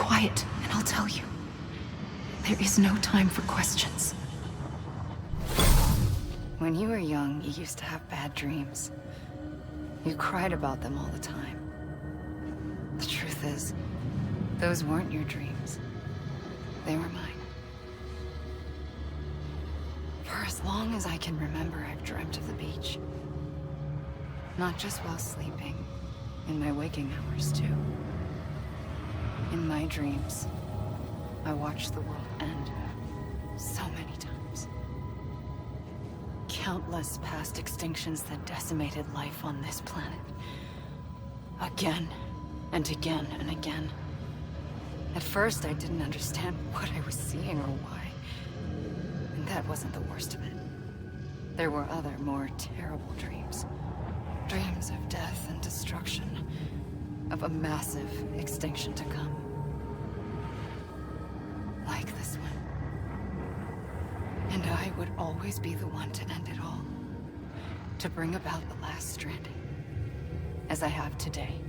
quiet, and I'll tell you. There is no time for questions. When you were young, you used to have bad dreams. You cried about them all the time. The truth is, those weren't your dreams. They were mine. For as long as I can remember, I've dreamt of the beach. Not just while sleeping, in my waking hours too. In my dreams, I watched the world end so many times. Countless past extinctions that decimated life on this planet. Again, and again, and again. At first, I didn't understand what I was seeing or why. And that wasn't the worst of it. There were other, more terrible dreams. Dreams of death and destruction. Of a massive extinction to come. Like this one. And I would always be the one to end it all. To bring about the last stranding. As I have today.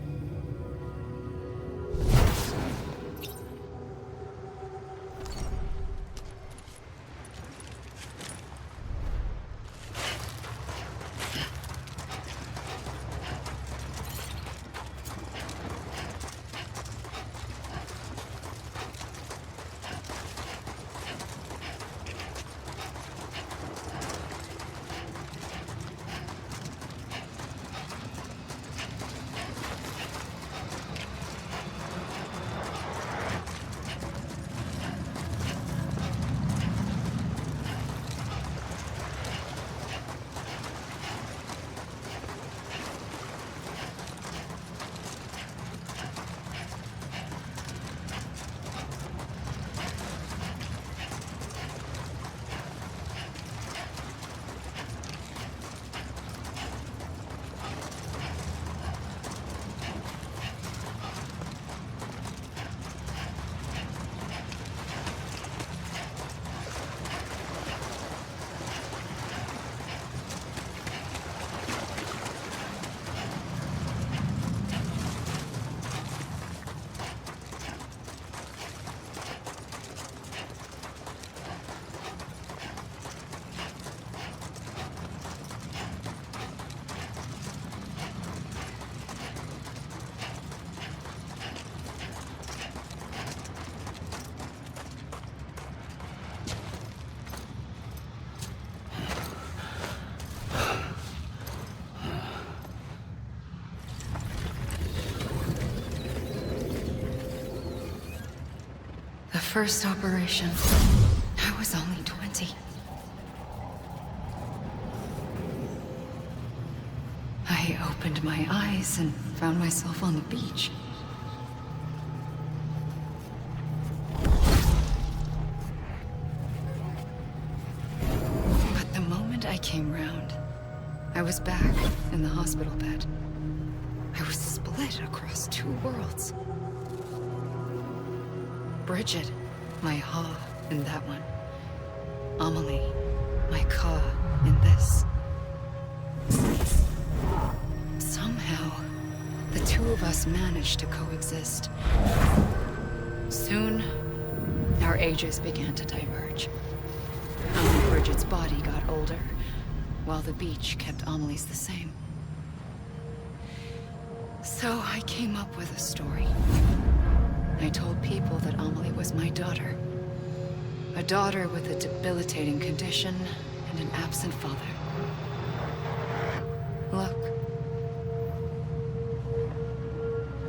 First operation. I was only 20. I opened my eyes and found myself on the beach. But the moment I came round, I was back in the hospital bed. I was split across two worlds. Bridget, my Ha in that one. Amelie, my Ka in this. Somehow, the two of us managed to coexist. Soon, our ages began to diverge. Only Bridget's body got older, while the beach kept Amelie's the same. So I came up with a story. I told people that Amelie was my daughter. A daughter with a debilitating condition and an absent father. Look.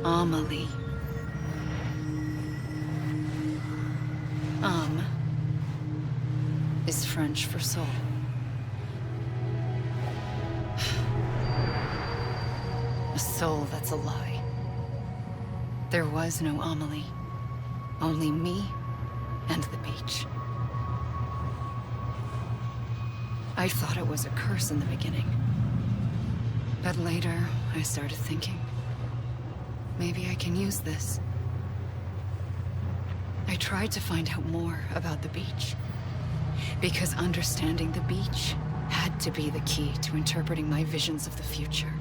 Amelie. Âme is French for soul. A soul that's a lie. There was no Amelie. Only me and the beach. I thought it was a curse in the beginning. But later, I started thinking, maybe I can use this. I tried to find out more about the beach. Because understanding the beach had to be the key to interpreting my visions of the future.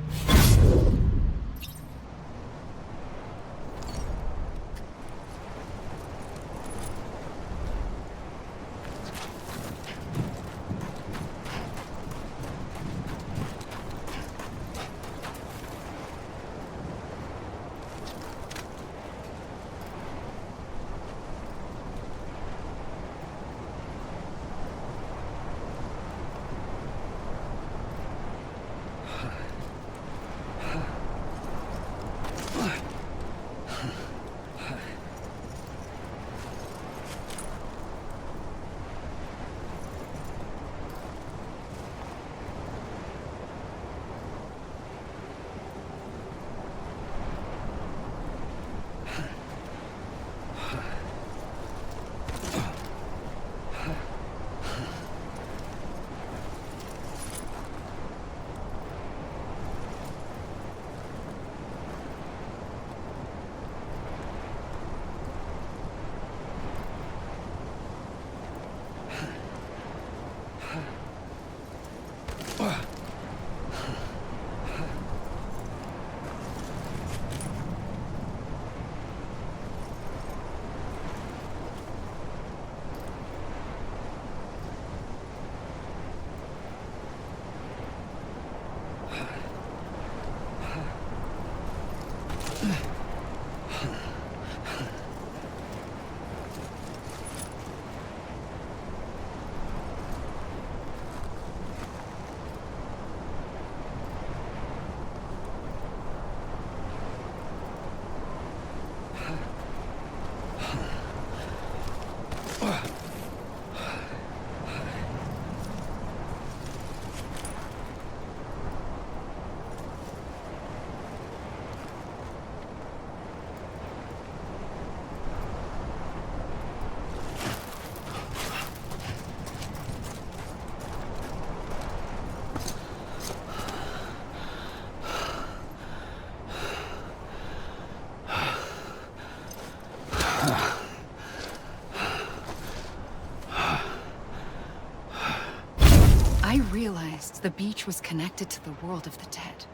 I realized the beach was connected to the world of the dead,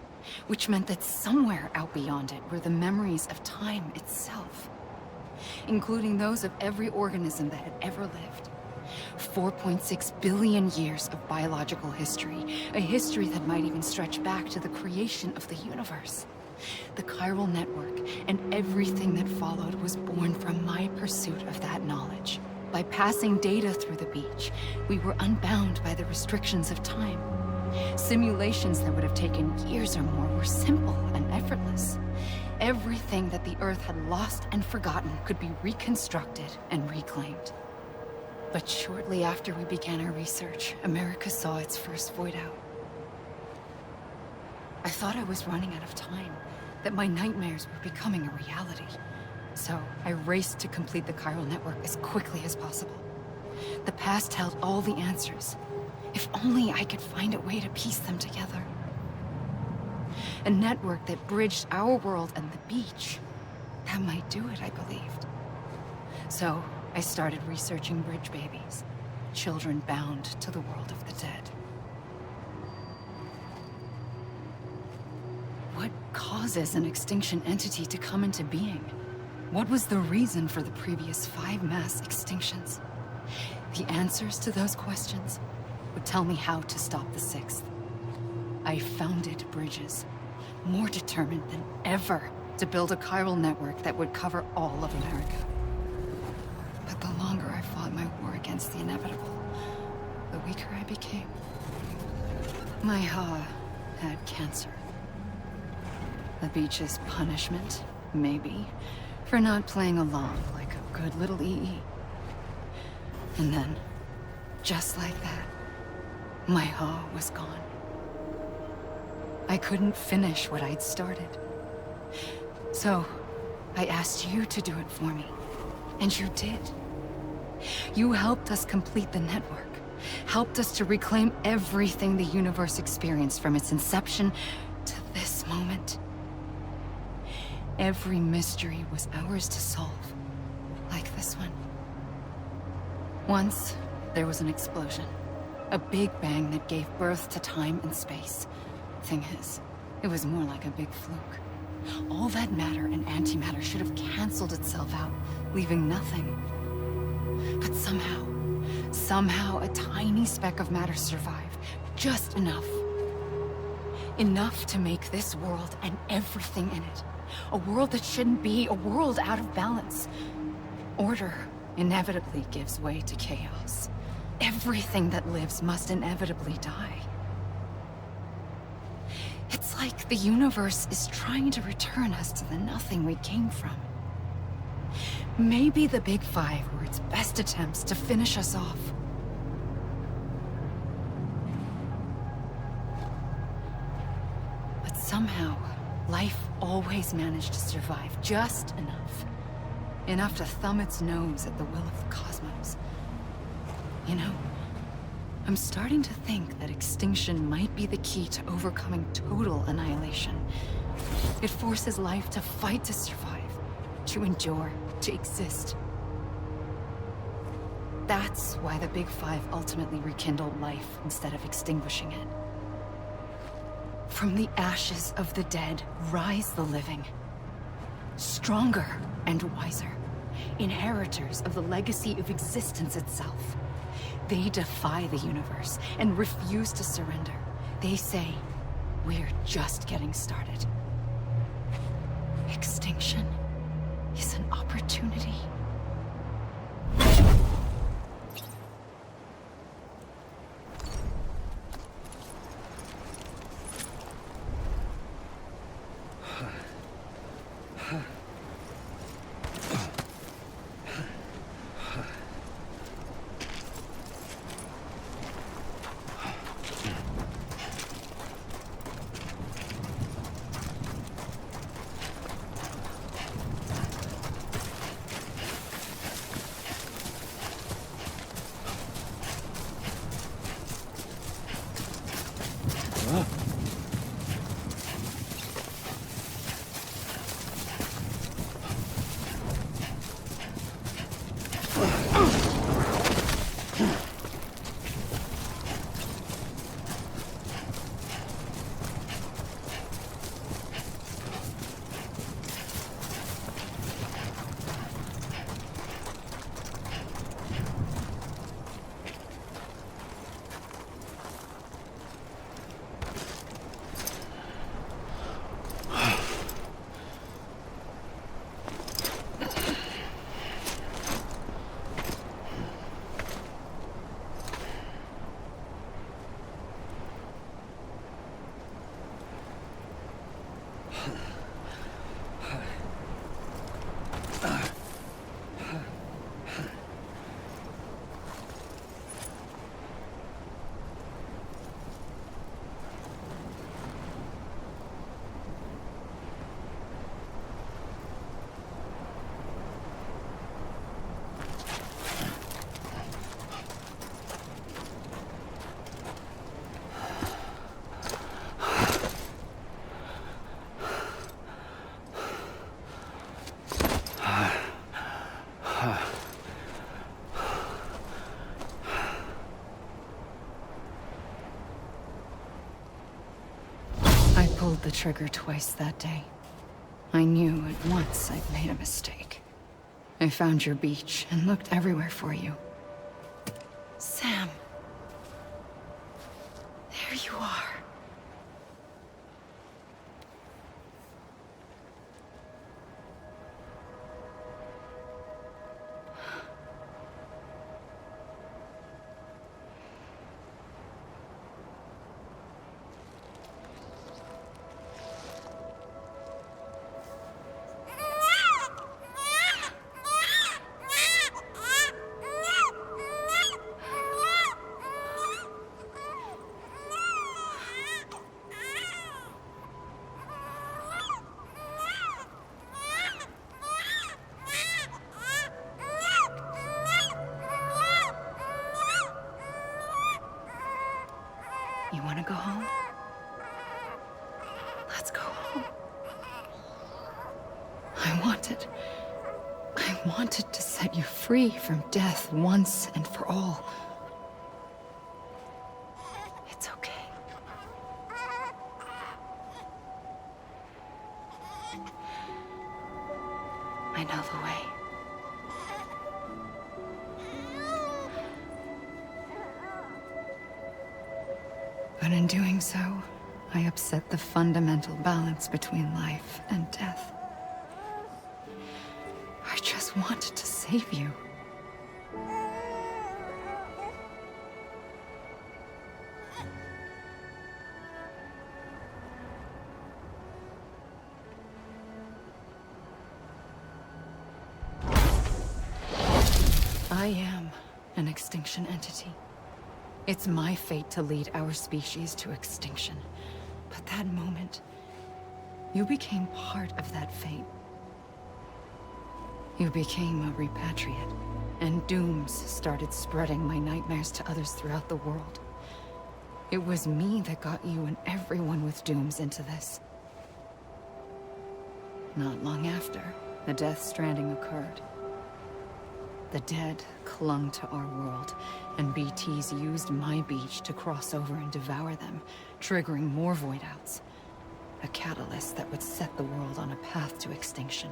which meant that somewhere out beyond it were the memories of time itself, including those of every organism that had ever lived. 4.6 billion years of biological history, a history that might even stretch back to the creation of the universe. The chiral network and everything that followed was born from my pursuit of that knowledge. By passing data through the beach, we were unbound by the restrictions of time. Simulations that would have taken years or more were simple and effortless. Everything that the Earth had lost and forgotten could be reconstructed and reclaimed. But shortly after we began our research, America saw its first void out. I thought I was running out of time, that my nightmares were becoming a reality. So I raced to complete the chiral network as quickly as possible. The past held all the answers. If only I could find a way to piece them together. A network that bridged our world and the beach. That might do it, I believed. So I started researching bridge babies, children bound to the world of the dead. What causes an extinction entity to come into being? What was the reason for the previous 5 mass extinctions? The answers to those questions would tell me how to stop the 6th. I founded bridges, more determined than ever to build a chiral network that would cover all of America. But the longer I fought my war against the inevitable, the weaker I became. My Ha had cancer. The beach's punishment, maybe, for not playing along like a good little EE. And then, just like that, my Ha was gone. I couldn't finish what I'd started. So, I asked you to do it for me. And you did. You helped us complete the network. Helped us to reclaim everything the universe experienced from its inception to this moment. Every mystery was ours to solve, like this one. Once, there was an explosion. A big bang that gave birth to time and space. Thing is, it was more like a big fluke. All that matter and antimatter should have canceled itself out, leaving nothing. But somehow a tiny speck of matter survived. Just enough. Enough to make this world and everything in it. A world that shouldn't be, a world out of balance. Order inevitably gives way to chaos. Everything that lives must inevitably die. It's like the universe is trying to return us to the nothing we came from. Maybe the Big Five were its best attempts to finish us off. But somehow, life always managed to survive just enough. Enough to thumb its nose at the will of the cosmos. You know, I'm starting to think that extinction might be the key to overcoming total annihilation. It forces life to fight to survive, to endure, to exist. That's why the Big Five ultimately rekindled life instead of extinguishing it. From the ashes of the dead rise the living. Stronger and wiser. Inheritors of the legacy of existence itself. They defy the universe and refuse to surrender. They say, we're just getting started. Extinction. extinction is an opportunity. I pulled the trigger twice that day. I knew at once I'd made a mistake. I found your beach and looked everywhere for you. Sam. There you are. You want to go home? Let's go home. I wanted to set you free from death once and for all. It's okay. I know the way. But in doing so, I upset the fundamental balance between life and death. I just wanted to save you. I am an extinction entity. It's my fate to lead our species to extinction. But that moment, you became part of that fate. You became a repatriate, and dooms started spreading my nightmares to others throughout the world. It was me that got you and everyone with dooms into this. Not long after, the Death Stranding occurred. The dead clung to our world, and BTs used my beach to cross over and devour them, triggering more void outs. A catalyst that would set the world on a path to extinction.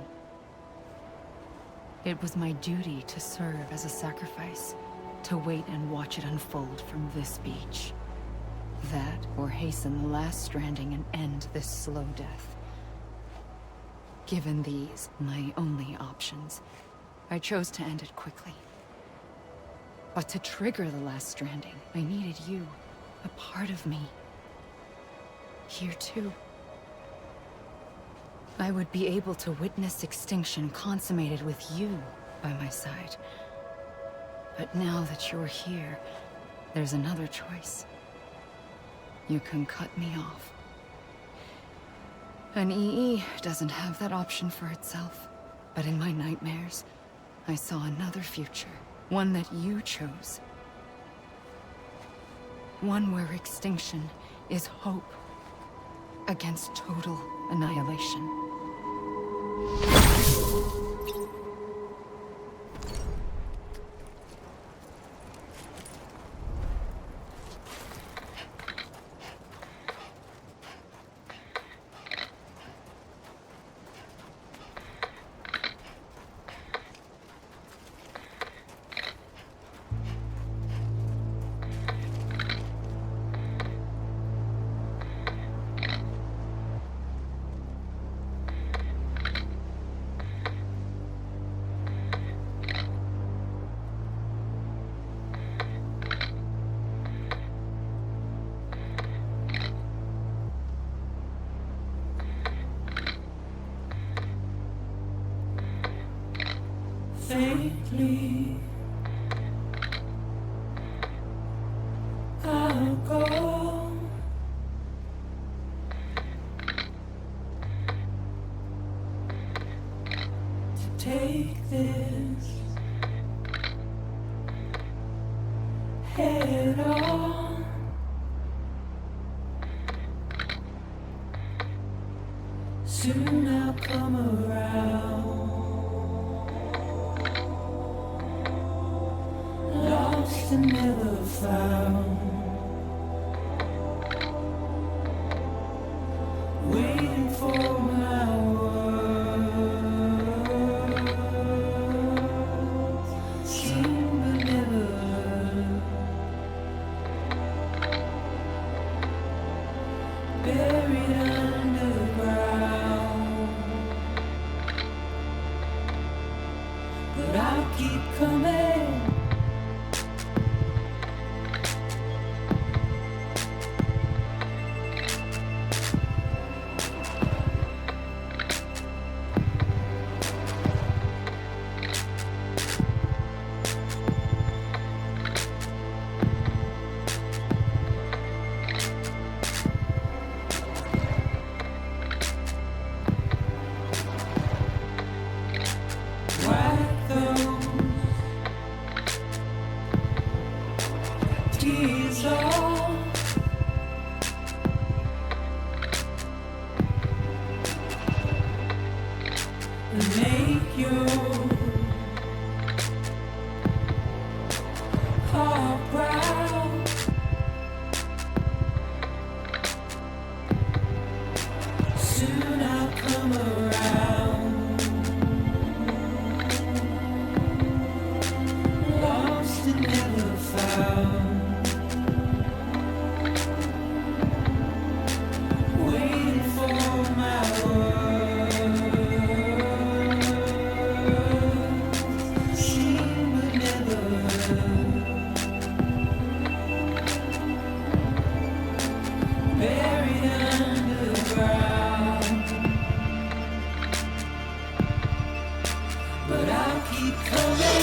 It was my duty to serve as a sacrifice, to wait and watch it unfold from this beach. That, or hasten the last stranding and end this slow death. Given these, my only options, I chose to end it quickly. But to trigger the last stranding, I needed you, a part of me. Here too. I would be able to witness extinction consummated with you by my side. But now that you're here, there's another choice. You can cut me off. An EE doesn't have that option for itself. But in my nightmares, I saw another future. One that you chose. One where extinction is hope against total annihilation. Faintly, I'll go to take this head on. Soon I'll come around. Lost and never found, waiting for my words, seen but never heard, buried underground, but I'll keep coming. Wipe those tears off, and make your heart proud. Soon I'll come around. Lost and never found, waiting for my words, seen but never heard, buried underground, but I'll keep coming.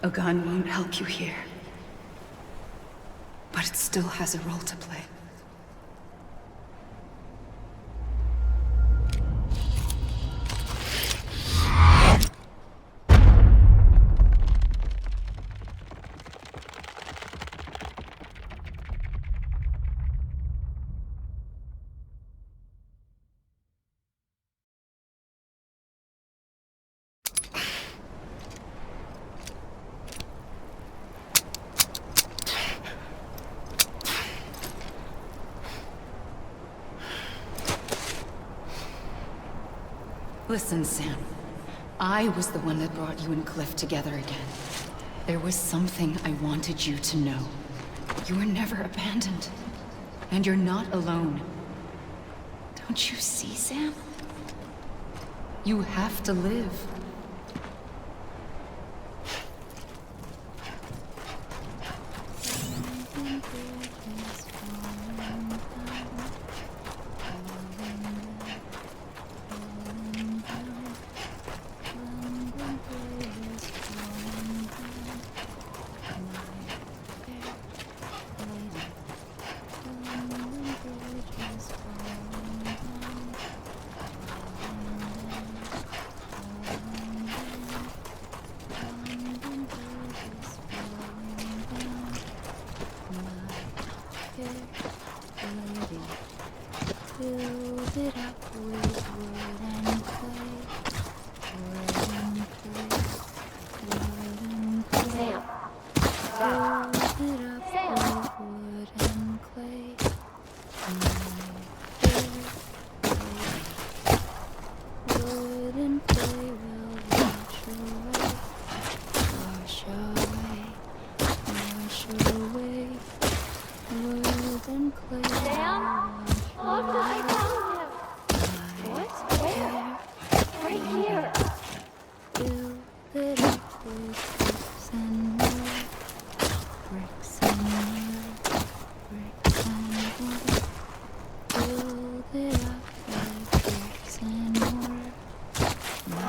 A gun won't help you here. But it still has a role to play. Listen, Sam. I was the one that brought you and Cliff together again. There was something I wanted you to know. You were never abandoned. And you're not alone. Don't you see, Sam? You have to live.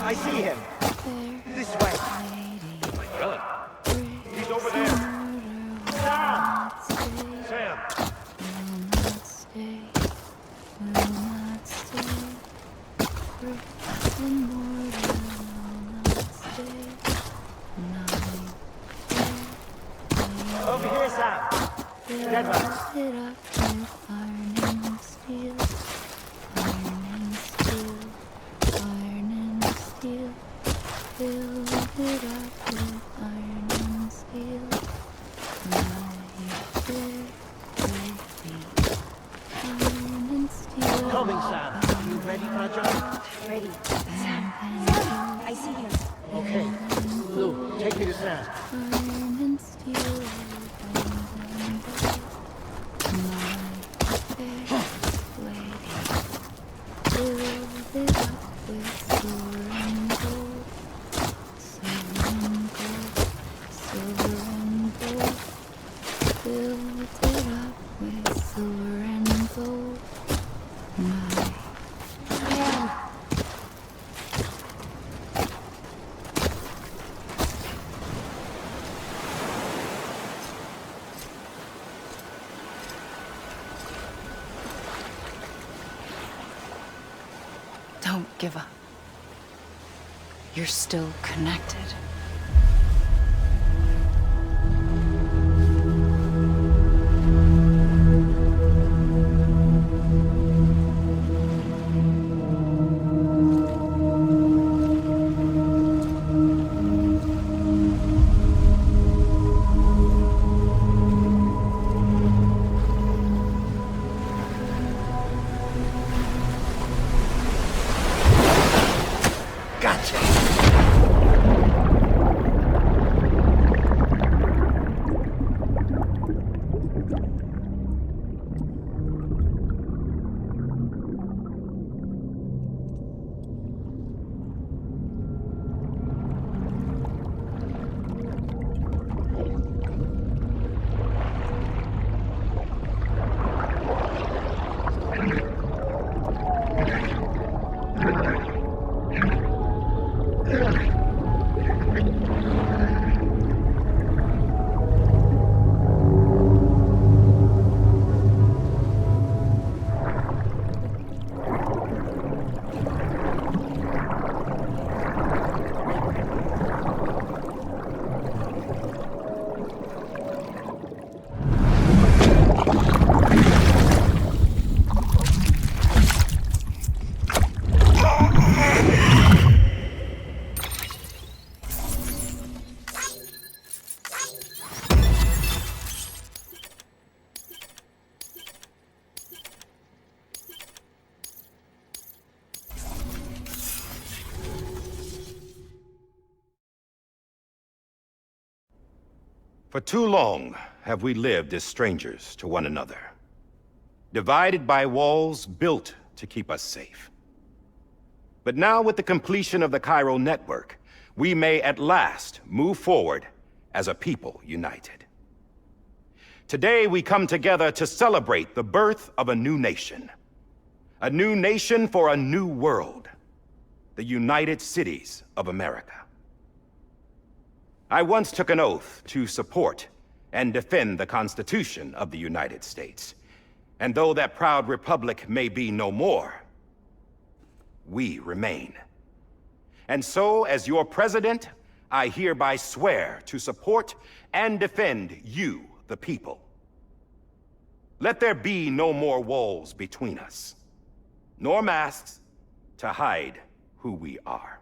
I see him. This way. Really? He's over there. Sam! Over here, Sam. Dead man. Coming, Sam. You ready for a job? Ready. Sam, I see him. Okay. Lou, take me to Sam. Don't give up. You're still connected. For too long have we lived as strangers to one another, divided by walls built to keep us safe. But now, with the completion of the Cairo network, we may at last move forward as a people united. Today, we come together to celebrate the birth of a new nation. A new nation for a new world. The United Cities of America. I once took an oath to support and defend the Constitution of the United States. And though that proud republic may be no more, we remain. And so, as your president, I hereby swear to support and defend you, the people. Let there be no more walls between us, nor masks to hide who we are.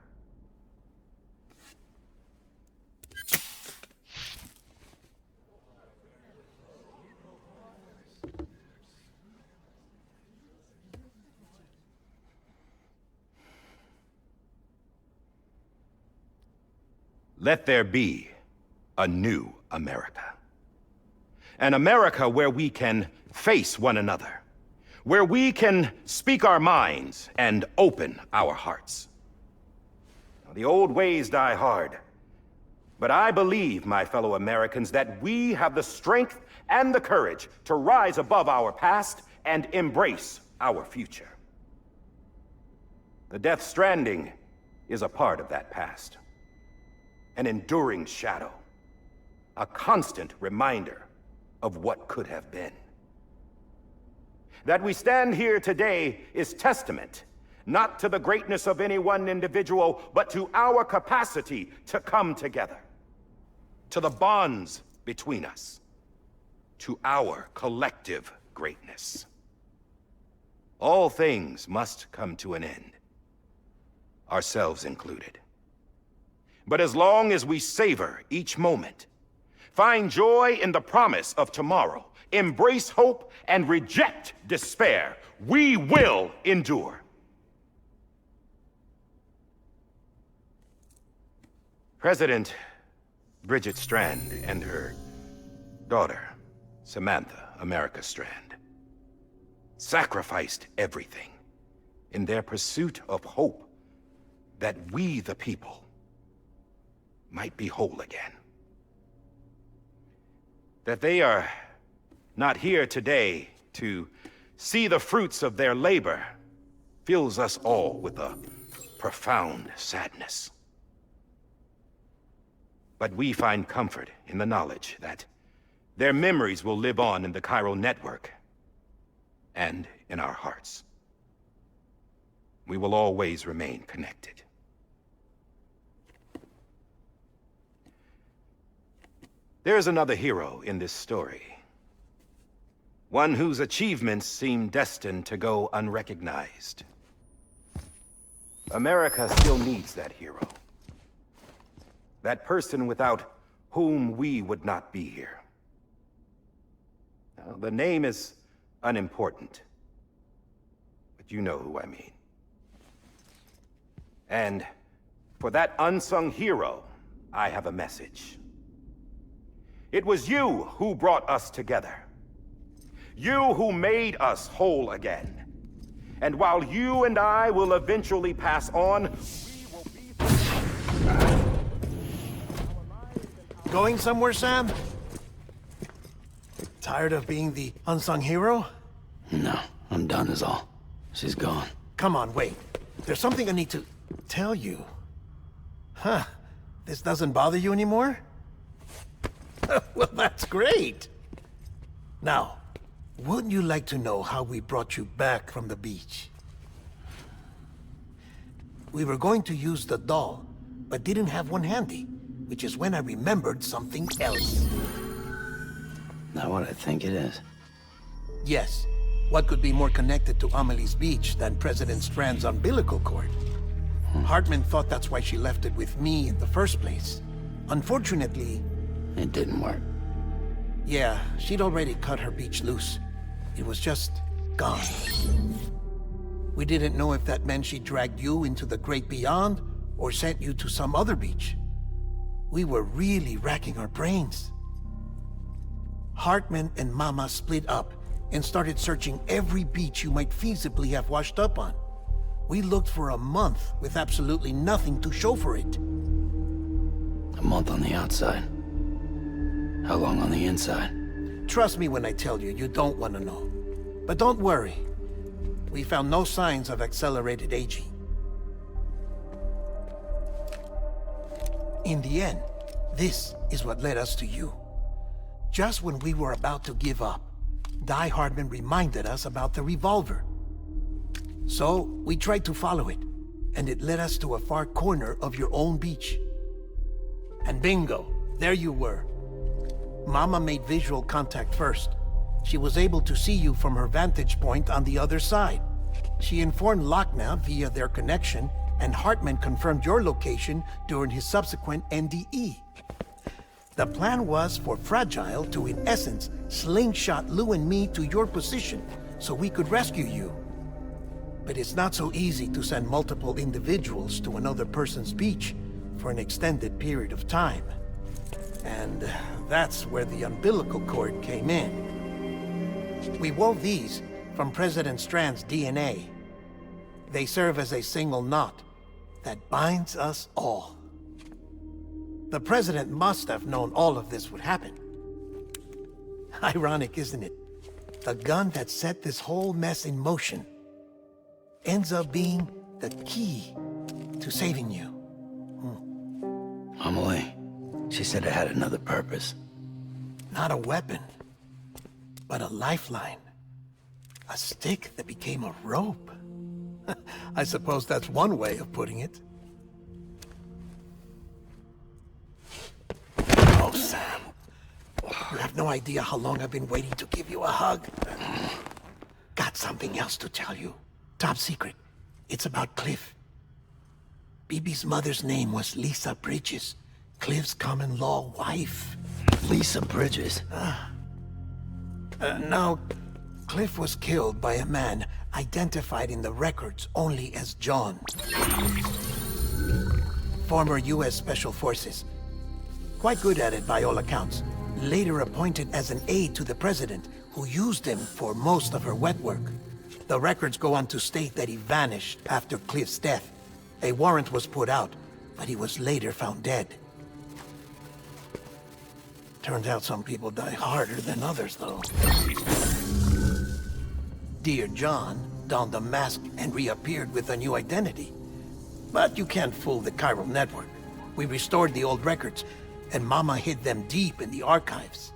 Let there be a new America. An America where we can face one another, where we can speak our minds and open our hearts. Now, the old ways die hard, but I believe, my fellow Americans, that we have the strength and the courage to rise above our past and embrace our future. The Death Stranding is a part of that past. An enduring shadow, a constant reminder of what could have been. That we stand here today is testament, not to the greatness of any one individual, but to our capacity to come together, to the bonds between us, to our collective greatness. All things must come to an end, ourselves included. But as long as we savor each moment, find joy in the promise of tomorrow, embrace hope, and reject despair, we will endure. President Bridget Strand and her daughter, Samantha America Strand, sacrificed everything in their pursuit of hope that we, the people, might be whole again. That they are not here today to see the fruits of their labor fills us all with a profound sadness. But we find comfort in the knowledge that their memories will live on in the Cairo network and in our hearts. We will always remain connected. There's another hero in this story. One whose achievements seem destined to go unrecognized. America still needs that hero. That person without whom we would not be here. Now, the name is unimportant, but you know who I mean. And for that unsung hero, I have a message. It was you who brought us together. You who made us whole again. And while you and I will eventually pass on, we will be... Going somewhere, Sam? Tired of being the unsung hero? No, I'm done is all. She's gone. Come on, wait. There's something I need to tell you. Huh. This doesn't bother you anymore? Well, that's great. Now, wouldn't you like to know how we brought you back from the beach? We were going to use the doll, but didn't have one handy, which is when I remembered something else. Not what I think it is. Yes. What could be more connected to Amelie's beach than President Strand's umbilical cord? Hartman thought that's why she left it with me in the first place. Unfortunately... It didn't work. Yeah, she'd already cut her beach loose. It was just gone. We didn't know if that meant she dragged you into the great beyond, or sent you to some other beach. We were really racking our brains. Hartman and Mama split up and started searching every beach you might feasibly have washed up on. We looked for a month with absolutely nothing to show for it. A month on the outside. How long on the inside? Trust me when I tell you, you don't want to know. But don't worry. We found no signs of accelerated aging. In the end, this is what led us to you. Just when we were about to give up, Die Hardman reminded us about the revolver. So, we tried to follow it, and it led us to a far corner of your own beach. And bingo, there you were. Mama made visual contact first. She was able to see you from her vantage point on the other side. She informed Lochna via their connection, and Hartman confirmed your location during his subsequent NDE. The plan was for Fragile to, in essence, slingshot Lou and me to your position so we could rescue you. But it's not so easy to send multiple individuals to another person's beach for an extended period of time. And that's where the umbilical cord came in. We wove these from President Strand's DNA. They serve as a single knot that binds us all. The President must have known all of this would happen. Ironic, isn't it? The gun that set this whole mess in motion ends up being the key to saving you. Amelie, she said it had another purpose. Not a weapon, but a lifeline. A stick that became a rope. I suppose that's one way of putting it. Oh, Sam. You have no idea how long I've been waiting to give you a hug. Got something else to tell you. Top secret. It's about Cliff. BB's mother's name was Lisa Bridges, Cliff's common-law wife. Lisa Bridges? Now, Cliff was killed by a man identified in the records only as John. Former U.S. Special Forces. Quite good at it by all accounts. Later appointed as an aide to the President, who used him for most of her wet work. The records go on to state that he vanished after Cliff's death. A warrant was put out, but he was later found dead. Turns out some people die harder than others, though. Dear John donned a mask and reappeared with a new identity. But you can't fool the chiral network. We restored the old records, and Mama hid them deep in the archives.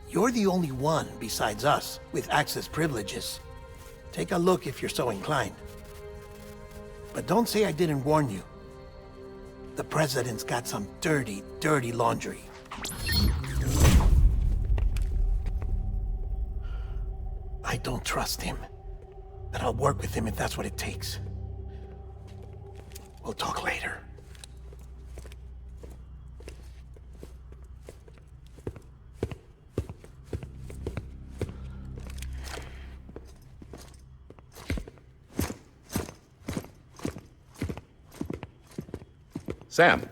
You're the only one, besides us, with access privileges. Take a look if you're so inclined. But don't say I didn't warn you. The President's got some dirty, dirty laundry. I don't trust him, but I'll work with him if that's what it takes. We'll talk later. Sam.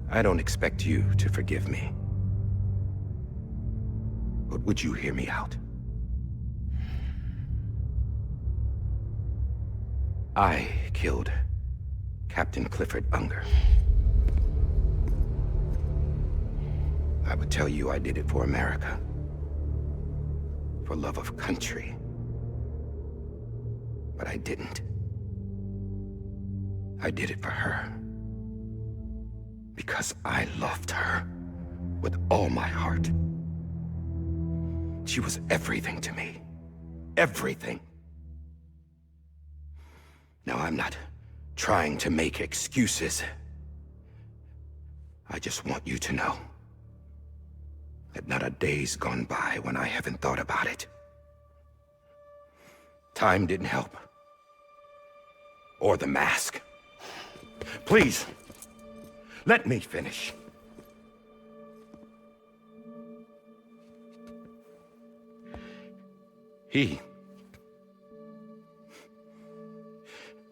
I don't expect you to forgive me. But would you hear me out? I killed Captain Clifford Unger. I would tell you I did it for America. For love of country. But I didn't. I did it for her. Because I loved her with all my heart. She was everything to me. Everything. Now, I'm not trying to make excuses. I just want you to know that not a day's gone by when I haven't thought about it. Time didn't help. Or the mask. Please, let me finish.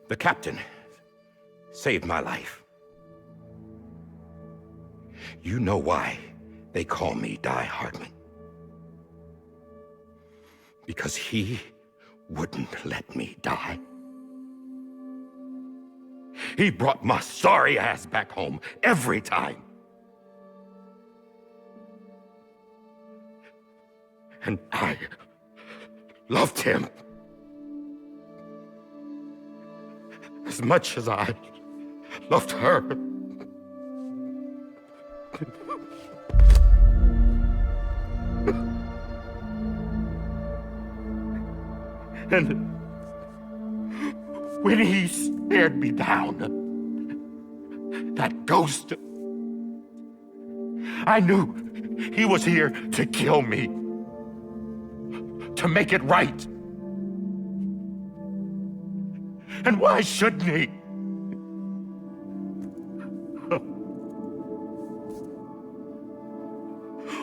The captain saved my life. You know why they call me Die Hardman. Because he wouldn't let me die. He brought my sorry ass back home every time. And I loved him as much as I loved her. And when he stared me down, that ghost, I knew he was here to kill me, to make it right. And why shouldn't he?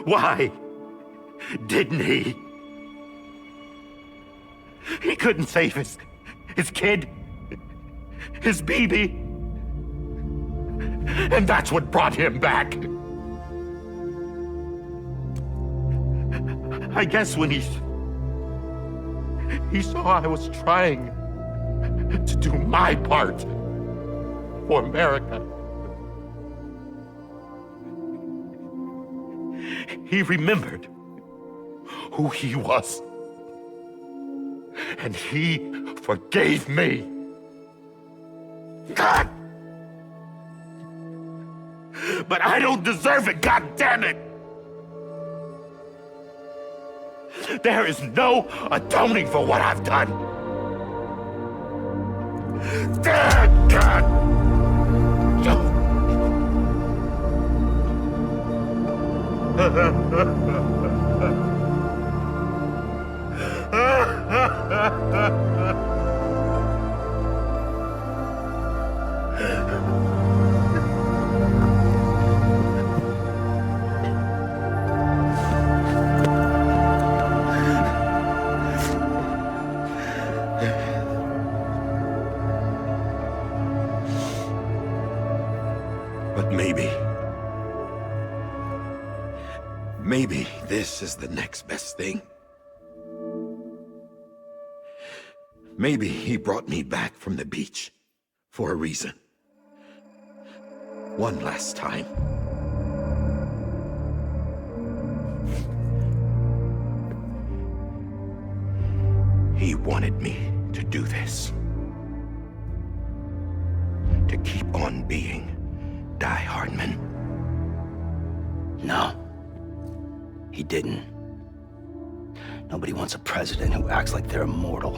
Why didn't he? He couldn't save his kid, his baby. And that's what brought him back. I guess when he saw I was trying to do my part for America, he remembered who he was. And he forgave me. God! But I don't deserve it, God damn it! There is no atoning for what I've done. Damn, God! But maybe this is the next best thing. Maybe he brought me back from the beach for a reason. One last time. He wanted me to do this. To keep on being Die Hardman. No. He didn't. Nobody wants a president who acts like they're immortal.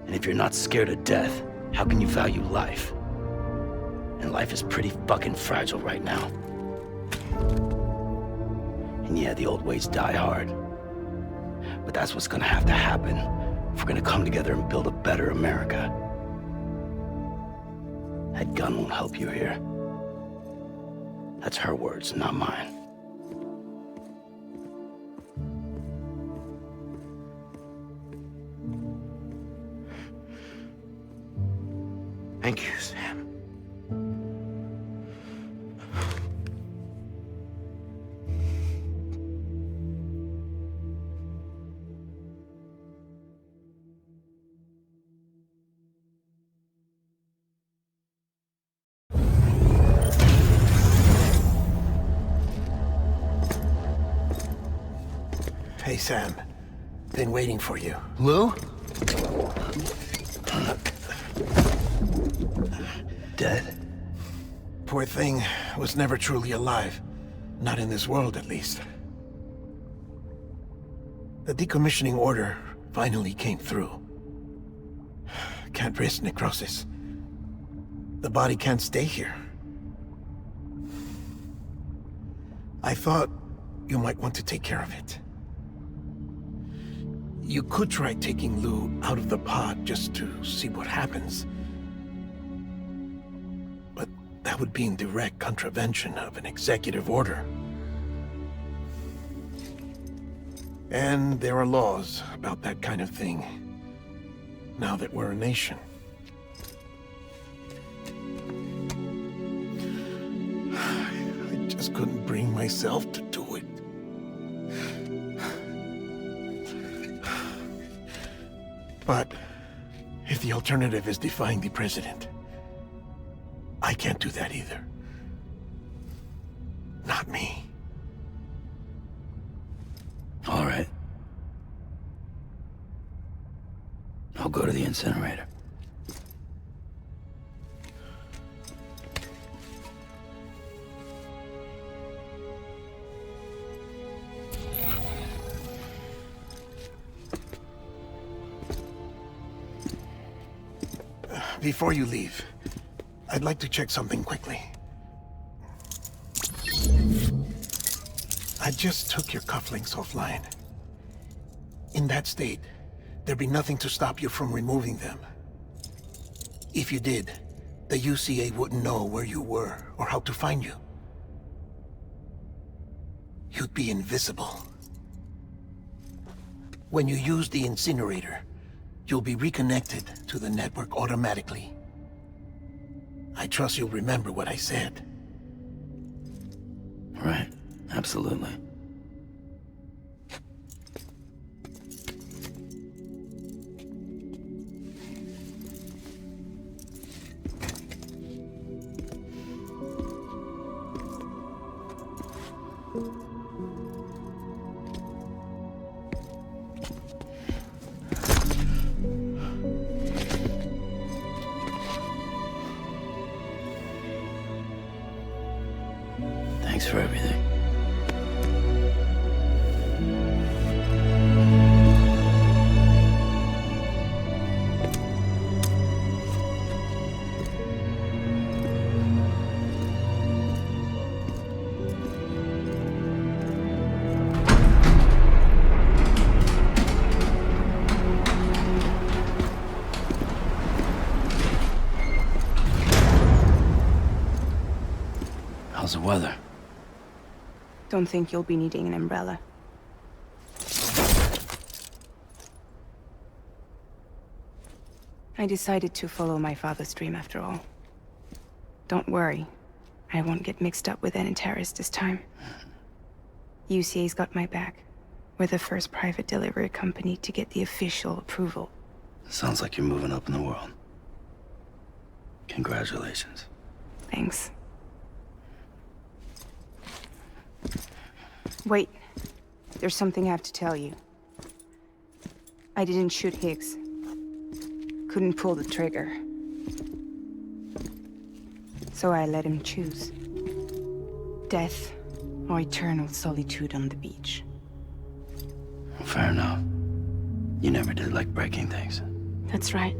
And if you're not scared of death, how can you value life? And life is pretty fucking fragile right now. And yeah, the old ways die hard. But that's what's gonna have to happen if we're gonna come together and build a better America. That gun won't help you here. That's her words, not mine. Thank you, Sam. Hey, Sam. Been waiting for you. Lou? Dead? Poor thing was never truly alive. Not in this world, at least. The decommissioning order finally came through. Can't risk necrosis. The body can't stay here. I thought you might want to take care of it. You could try taking Lou out of the pod just to see what happens. But that would be in direct contravention of an executive order. And there are laws about that kind of thing, now that we're a nation. just couldn't bring myself to do it. But if the alternative is defying the president, I can't do that either. Not me. All right. I'll go to the incinerator. Before you leave, I'd like to check something quickly. I just took your cufflinks offline. In that state, there'd be nothing to stop you from removing them. If you did, the UCA wouldn't know where you were or how to find you. You'd be invisible. When you use the incinerator, you'll be reconnected to the network automatically. I trust you'll remember what I said. Right. Absolutely. Thanks for everything. How's the weather? Don't think you'll be needing an umbrella. I decided to follow my father's dream after all. Don't worry. I won't get mixed up with any terrorists this time. UCA's got my back. We're the first private delivery company to get the official approval. Sounds like you're moving up in the world. Congratulations. Thanks. Wait. There's something I have to tell you. I didn't shoot Higgs. Couldn't pull the trigger. So I let him choose. Death or eternal solitude on the beach. Fair enough. You never did like breaking things. That's right.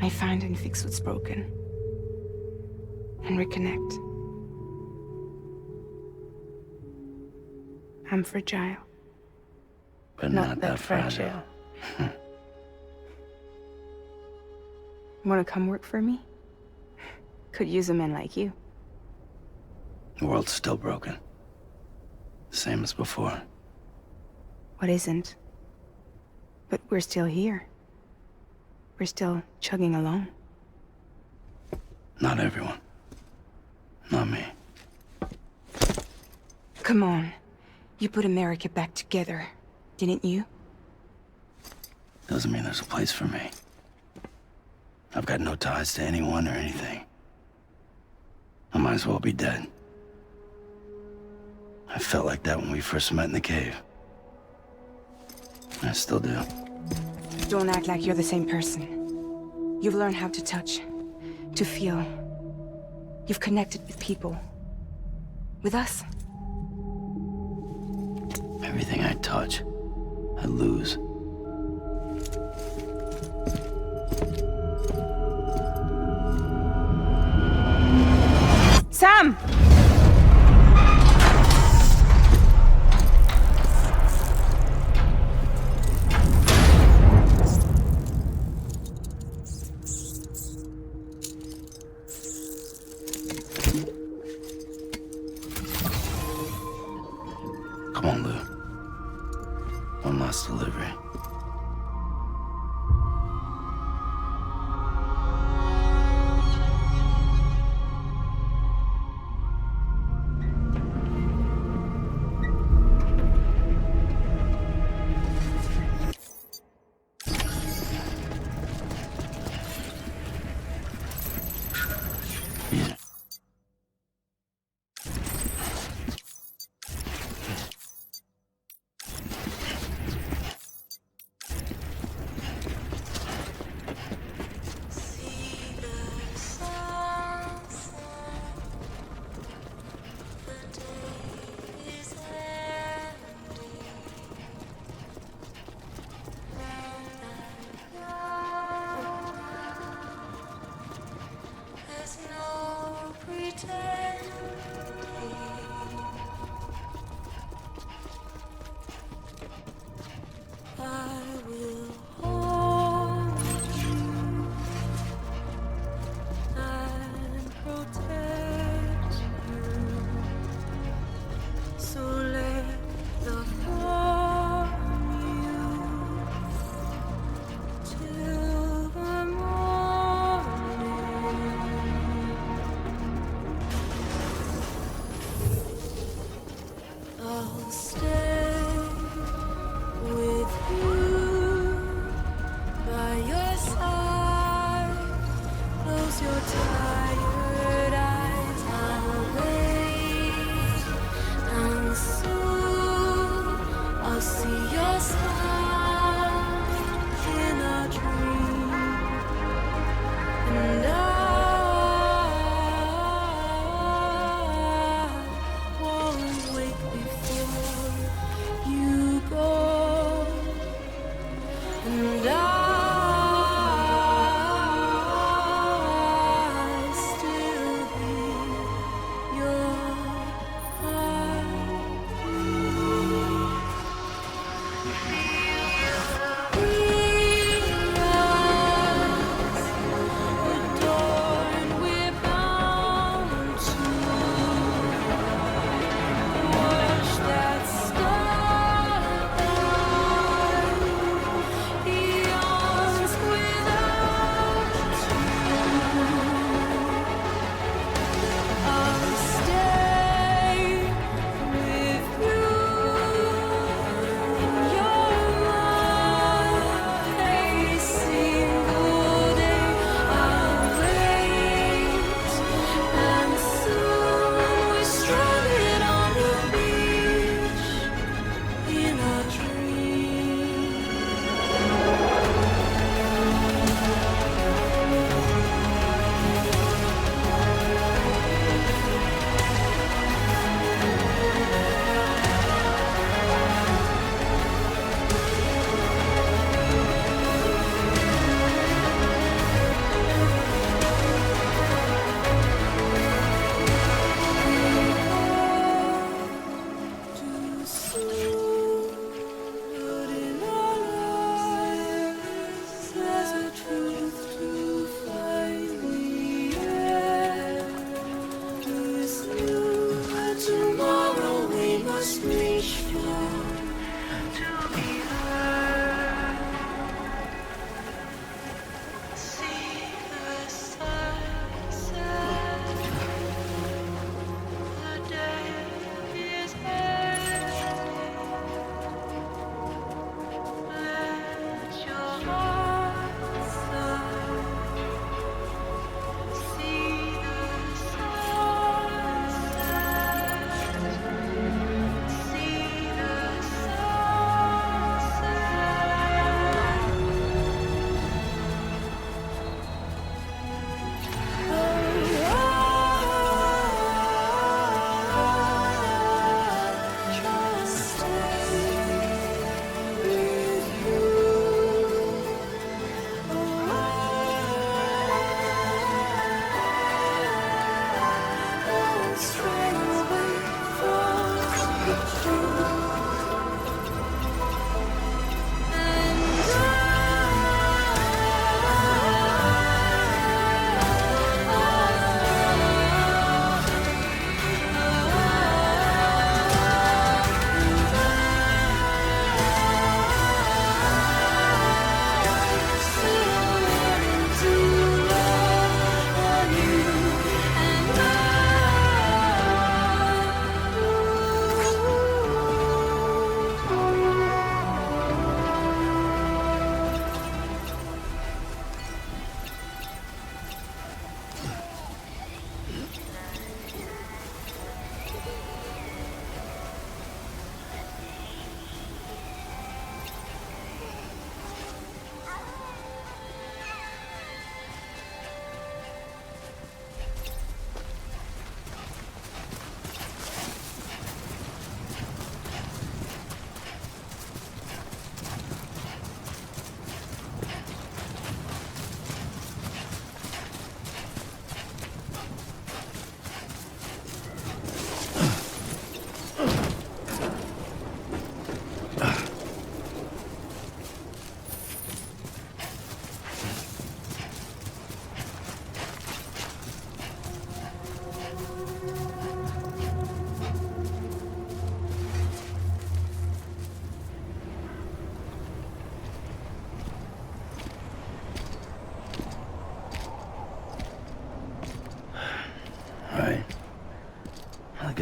I find and fix what's broken. And reconnect. I'm fragile. But not that fragile. Wanna come work for me? Could use a man like you. The world's still broken. Same as before. What isn't? But we're still here. We're still chugging along. Not everyone. Not me. Come on. You put America back together, didn't you? Doesn't mean there's a place for me. I've got no ties to anyone or anything. I might as well be dead. I felt like that when we first met in the cave. I still do. Don't act like you're the same person. You've learned how to touch, to feel. You've connected with people. With us. Everything I touch, I lose. Sam! Come on, Lou. One last delivery.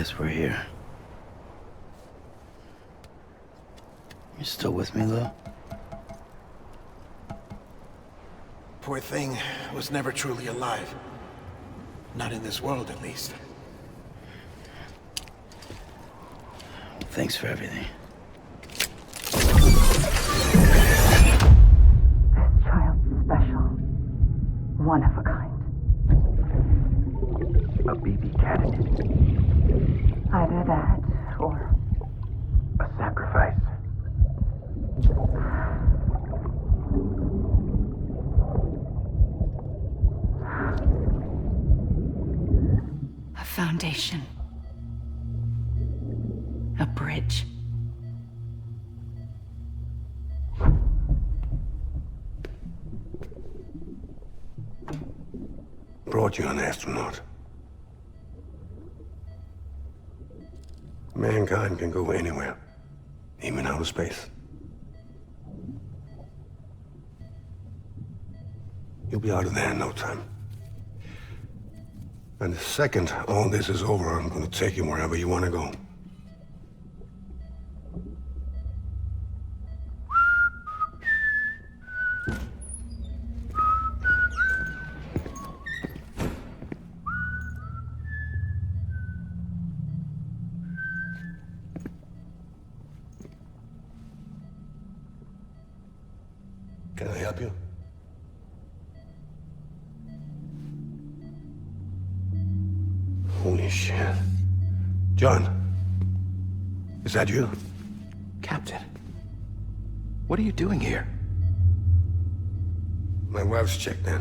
guess we're here. You still with me, though? Poor thing was never truly alive. Not in this world, at least. Thanks for everything. Child's special. One of a kind. A BB candidate. Either that, or A sacrifice. a foundation. A bridge. Brought you an astronaut. Mankind can go anywhere, even outer space. You'll be out of there in no time. And the second all this is over, I'm gonna take you wherever you wanna go. Can I help you? Holy shit. John, is that you? Captain, what are you doing here? My wife's checked in.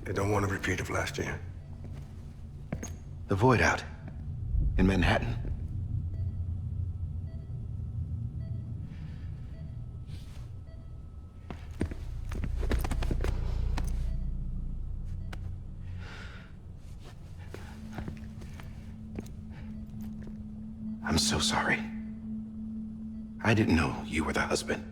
They don't want a repeat of last year. The Void out in Manhattan. I'm so sorry. I didn't know you were the husband.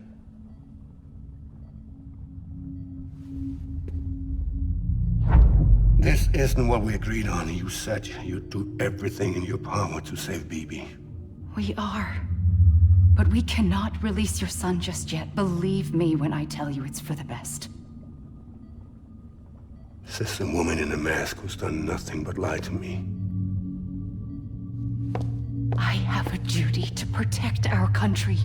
This isn't what we agreed on. You said you'd do everything in your power to save BB. We are. But we cannot release your son just yet. Believe me when I tell you it's for the best. This is a woman in a mask who's done nothing but lie to me. I have a duty to protect our country.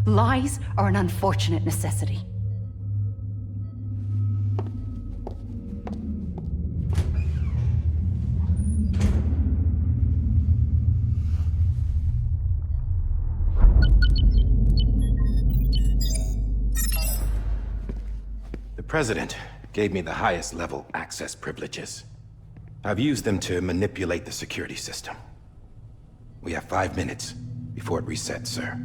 Lies are an unfortunate necessity. The President gave me the highest level access privileges. I've used them to manipulate the security system. We have 5 minutes before it resets, sir.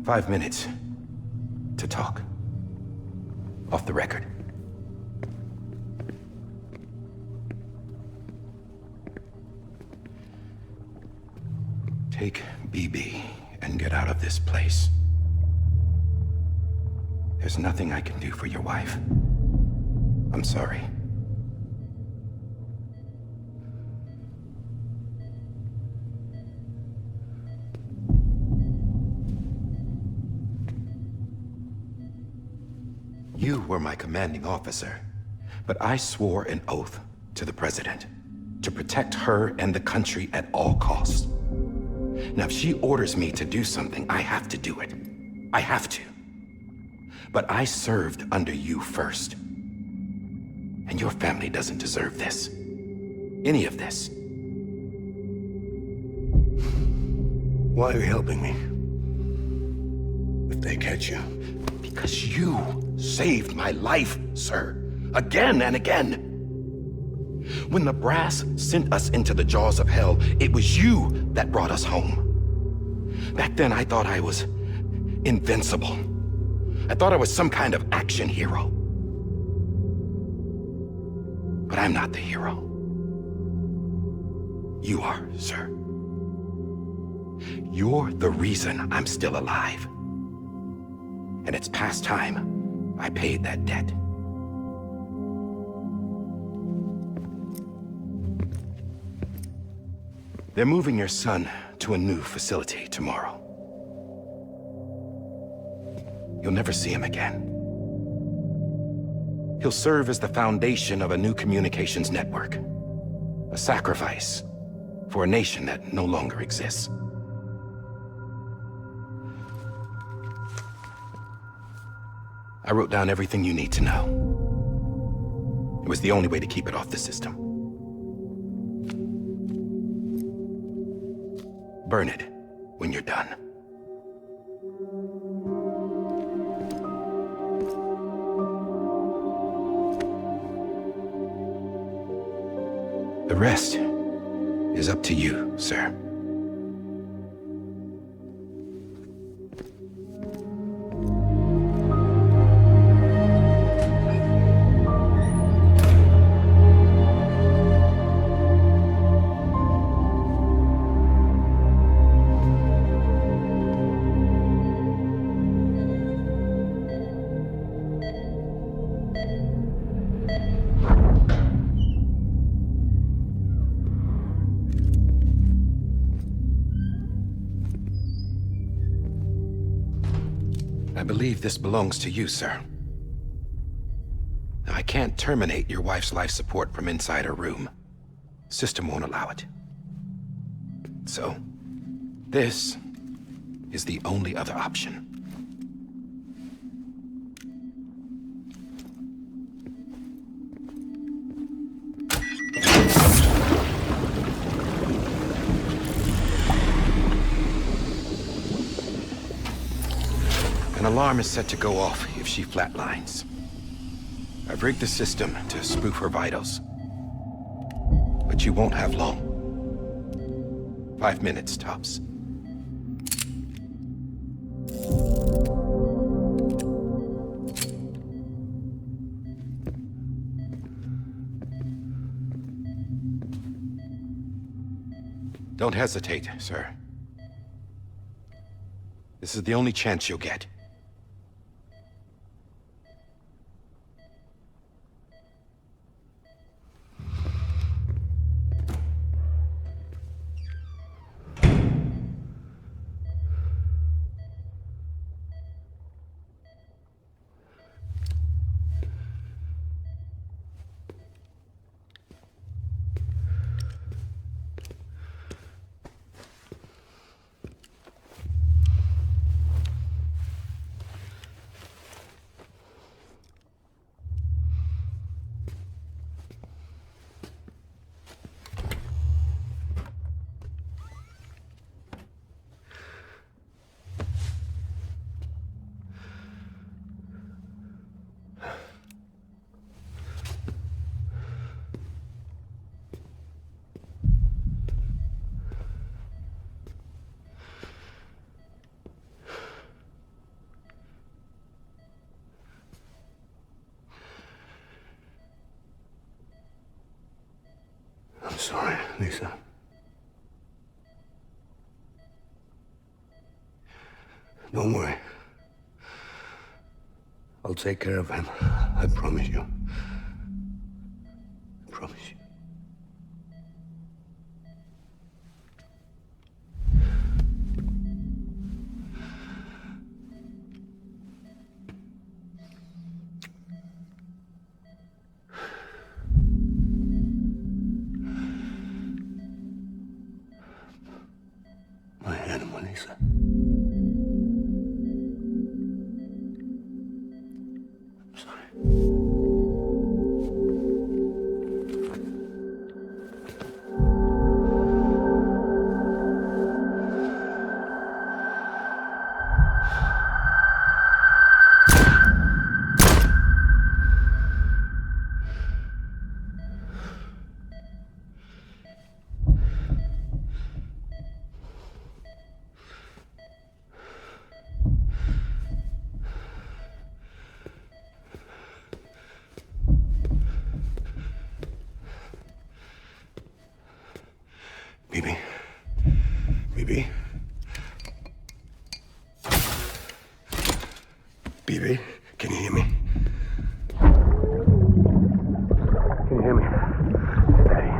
5 minutes to talk. Off the record. Take BB and get out of this place. There's nothing I can do for your wife. I'm sorry. You were my commanding officer, but I swore an oath to the President to protect her and the country at all costs. Now, if she orders me to do something, I have to do it. I have to. But I served under you first. And your family doesn't deserve this. Any of this. Why are you helping me? If they catch you. Because you saved my life, sir. Again and again. When the brass sent us into the jaws of hell, it was you that brought us home. Back then, I thought I was invincible. I thought I was some kind of action hero. But I'm not the hero. You are, sir. You're the reason I'm still alive. And it's past time I paid that debt. They're moving your son to a new facility tomorrow. You'll never see him again. He'll serve as the foundation of a new communications network. A sacrifice for a nation that no longer exists. I wrote down everything you need to know. It was the only way to keep it off the system. Burn it when you're done. The rest is up to you, sir. I believe this belongs to you, sir. I can't terminate your wife's life support from inside her room. System won't allow it. So, this is the only other option. An alarm is set to go off if she flatlines. I've rigged the system to spoof her vitals. But you won't have long. 5 minutes, tops. Don't hesitate, sir. This is the only chance you'll get. I'm sorry, Lisa. Don't worry. I'll take care of him. I promise you. I promise you. My animal, Lisa. I'm sorry. Bibi? Bibi? Bibi, can you hear me? Can you hear me? Steady.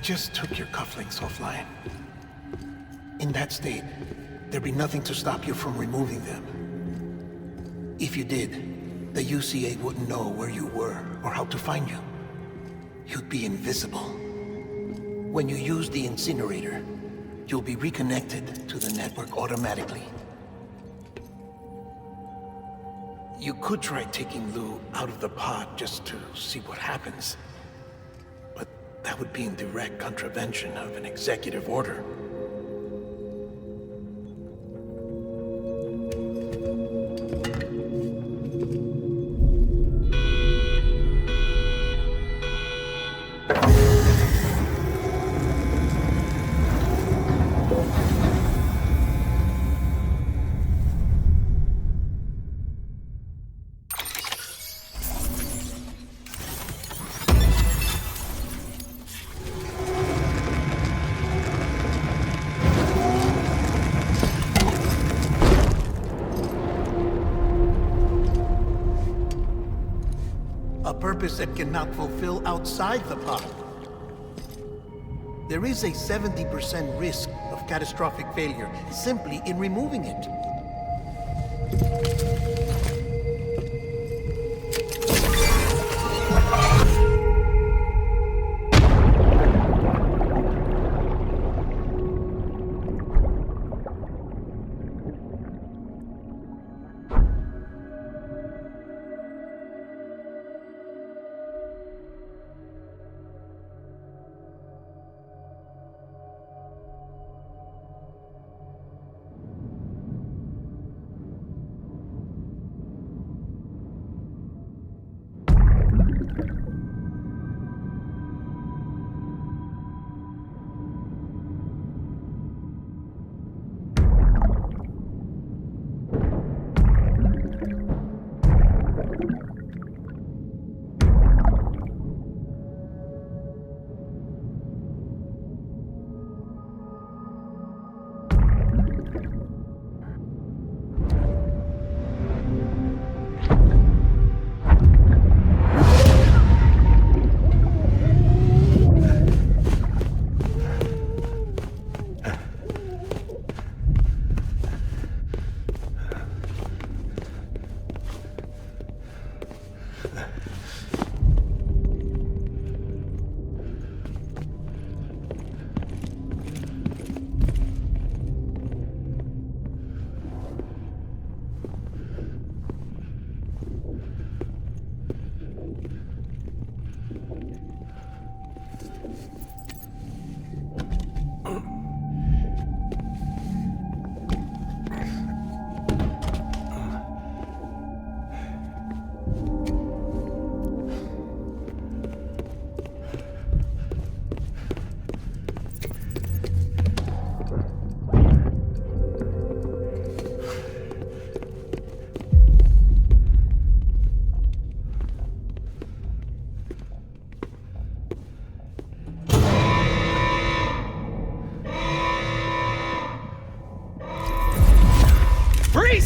just took your cufflinks offline. In that state, there'd be nothing to stop you from removing them. If you did, the UCA wouldn't know where you were or how to find you. You'd be invisible. When you use the incinerator, you'll be reconnected to the network automatically. You could try taking Lou out of the pod just to see what happens. But that would be in direct contravention of an executive order. A purpose that cannot fulfill outside the pod. There is a 70% risk of catastrophic failure simply in removing it.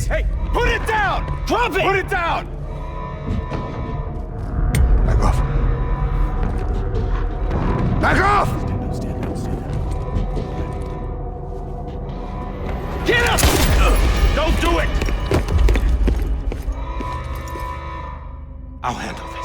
Hey, put it down! Drop it! Put it down! Back off. Back off! Get up! Don't do it! I'll handle this.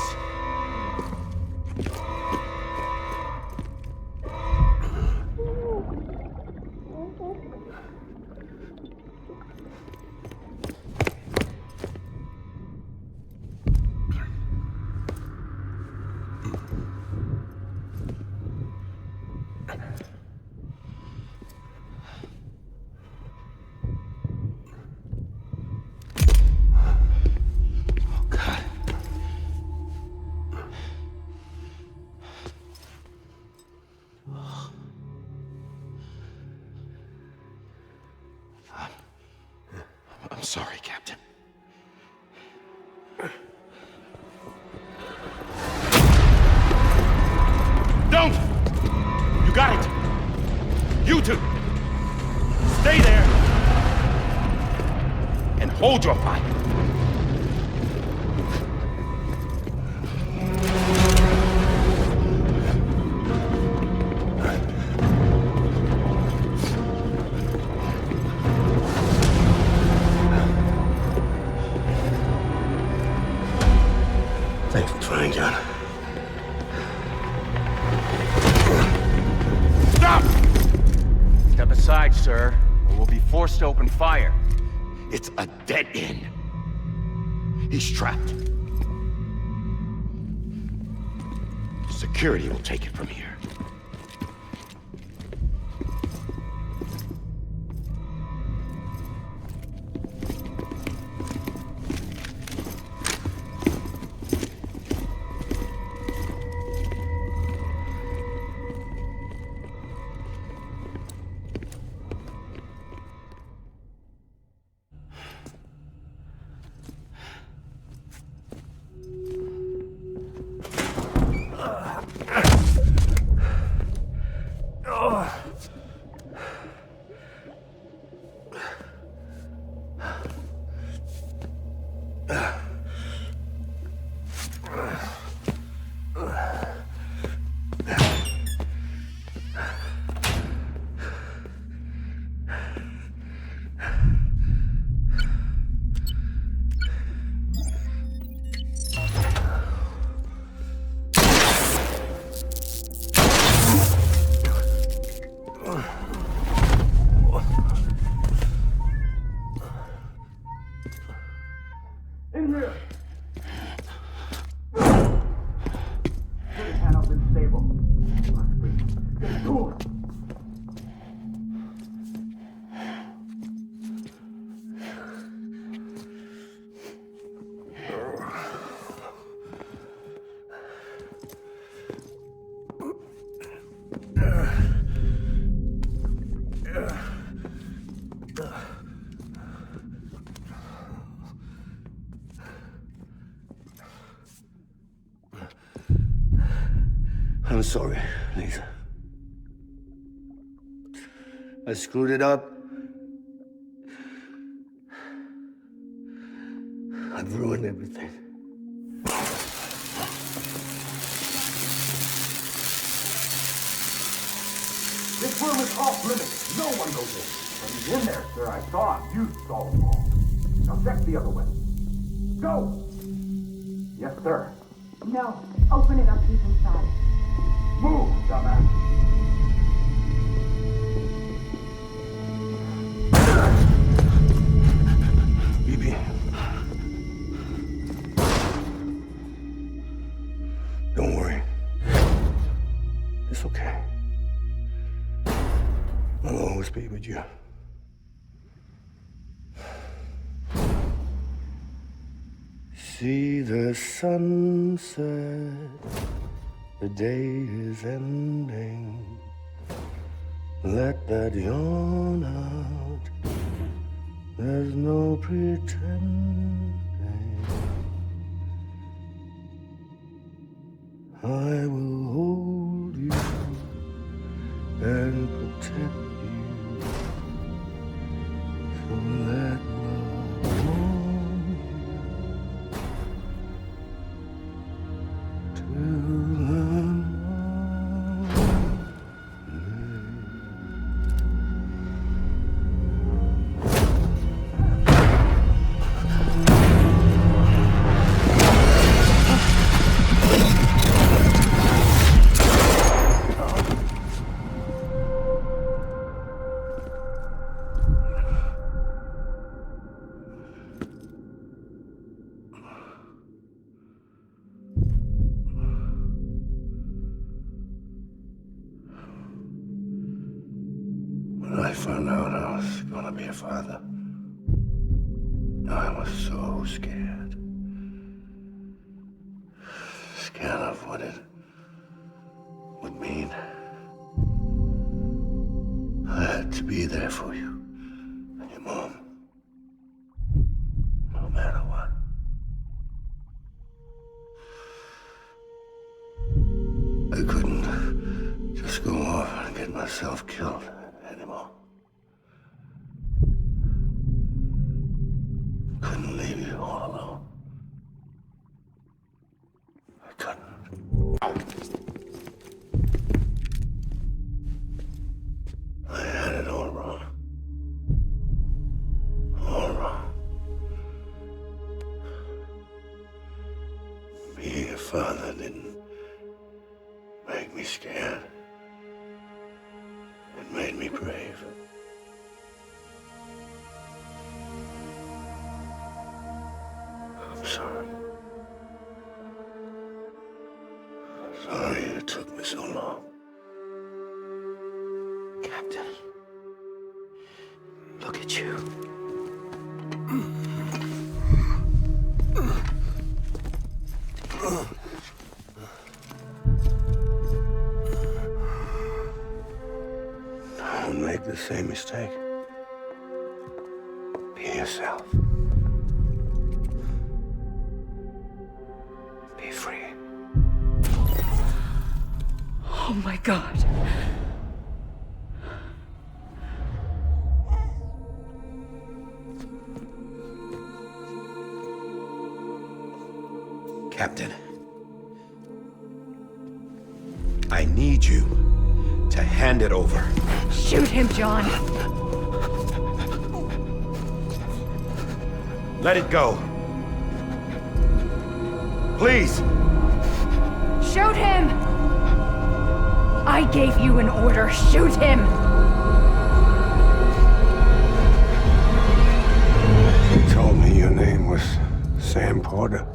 I'm sorry, Captain. Don't! You got it! You two! Stay there! And hold your fire! Thanks for trying, John. Stop! Step aside, sir, or we'll be forced to open fire. It's a dead end. He's trapped. Security will take it from here. I'm sorry, Lisa. I screwed it up. I've ruined everything. This room is off limits. No one goes in. But he's in there, sir. I saw him. You saw him all. Now check the other way. Go! Yes, sir. No. Open it up. He's inside. Move, dumbass. Bibi. Don't worry. It's okay. I'll always be with you. See the sunset. The day is ending. Let that yawn out. There's no pretending. I will hold you and protect you. So let love warm you till the When I found out I was gonna be a father, I was so scared. Scared of what it would mean. I had to be there for you and your mom, no matter what. I couldn't just go off and get myself killed anymore. Couldn't leave you all alone. I couldn't. I had it all wrong. All wrong. Being father didn't make me scared. It made me brave. I'm sorry. Sorry it took me so long. Captain, look at you. Don't make the same mistake. Be yourself. Be free. Oh my God. Captain, I need you to hand it over. Shoot him, John. Let it go. Please. Shoot him! I gave you an order. Shoot him! You told me your name was Sam Porter.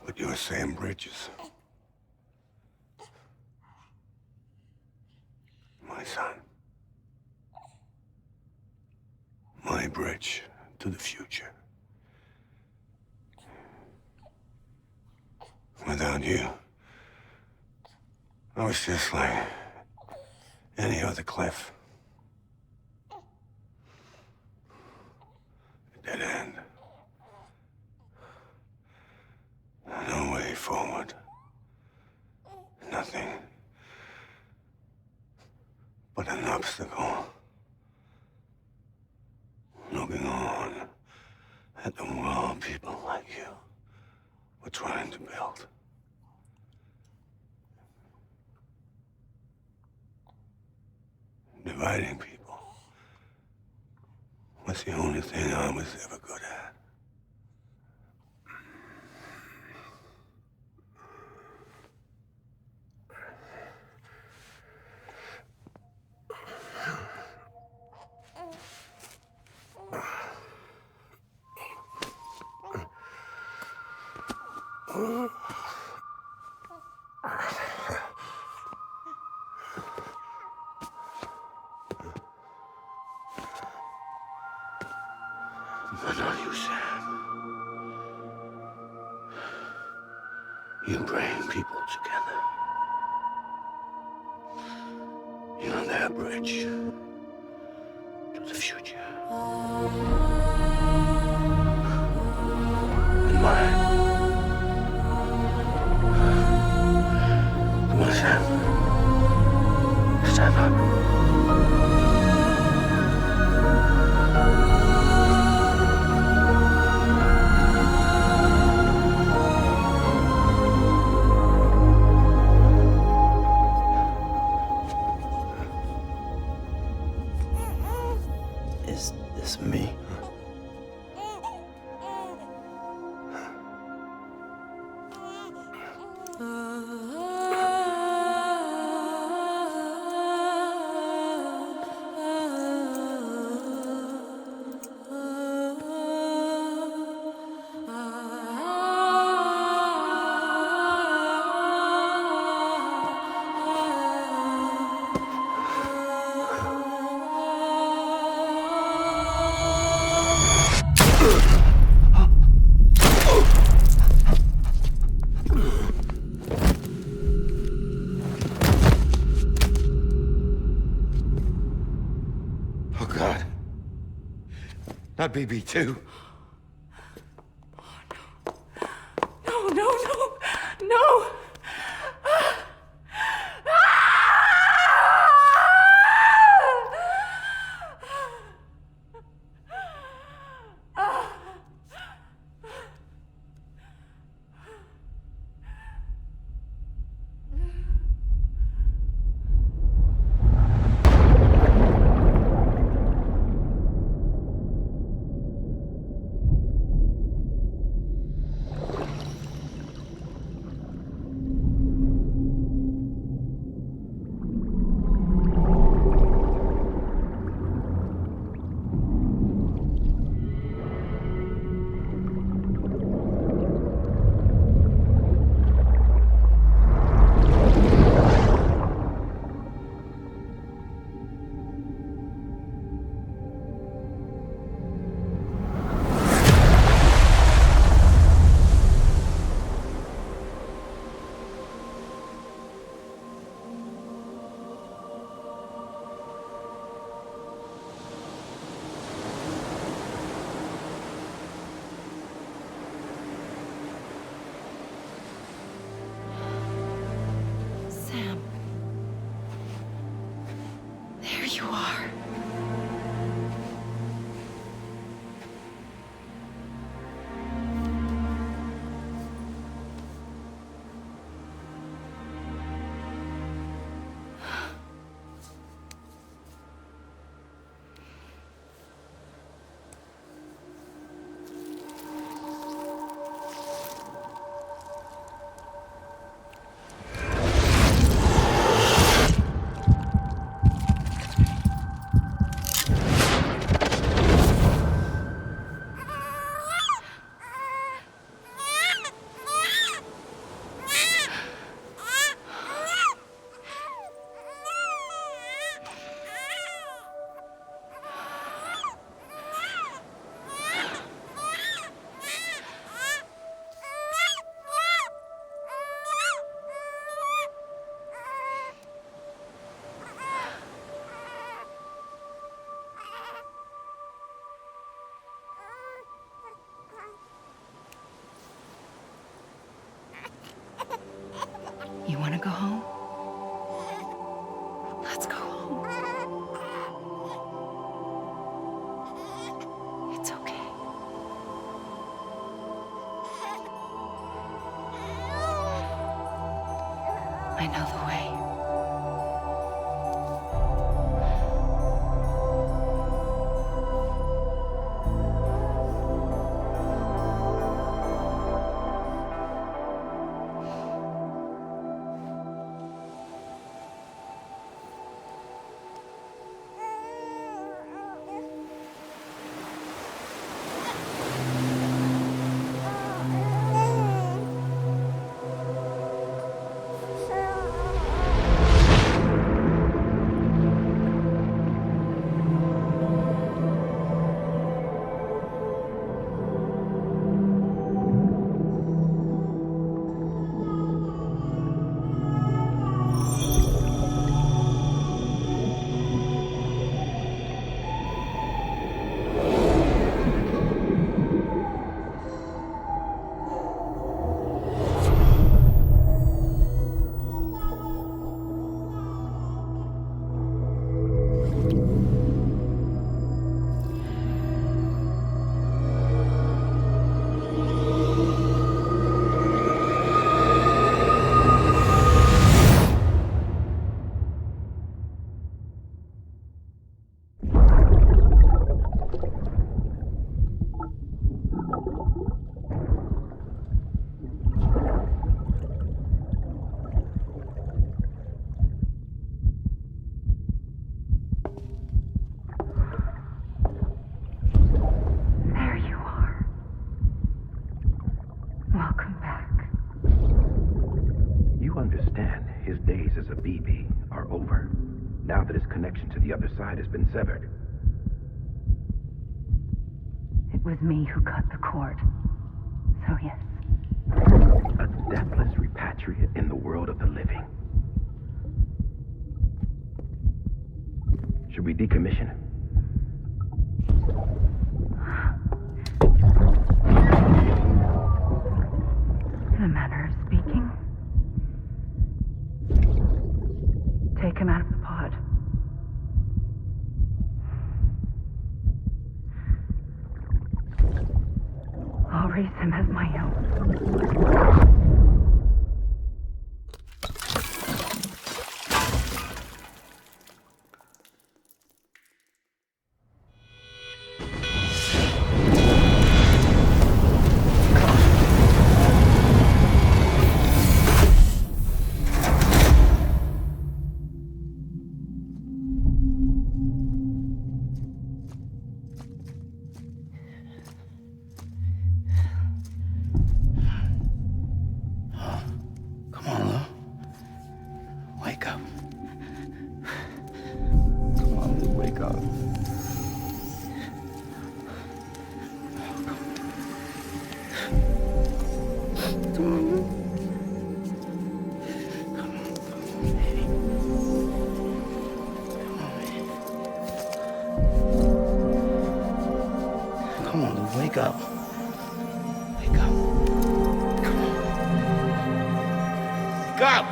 But you're Sam Bridges. My son. My bridge to the future. Without you, I was just like any other Cliff. A dead end. No way forward. Nothing but an obstacle. Looking on at the world people like you were trying to build. Dividing people was the only thing I was ever good at. But not you, Sam. You bring people together. You're their bridge to the future. And mine. Come on, Sam. Stand up. Is this me? Oh, God. Not BB2. No, no, no, no! VP are over, now that his connection to the other side has been severed. It was me who cut the cord. So yes. A deathless repatriate in the world of the living. Should we decommission him? In a manner of speaking. Take him out of the pod. I'll raise him as my own. Come on, Lou. Wake up. Come on, Lou, wake up. Come on, Lou. Come on, baby. Come on, Lou, wake up. Wake up. Come on. Wake up!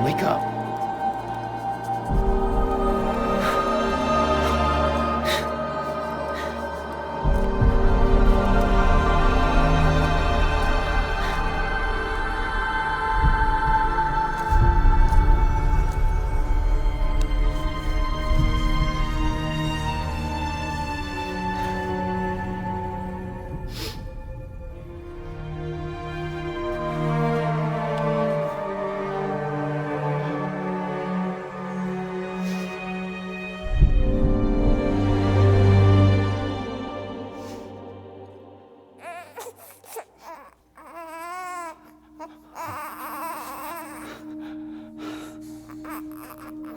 Wake up.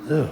Lou.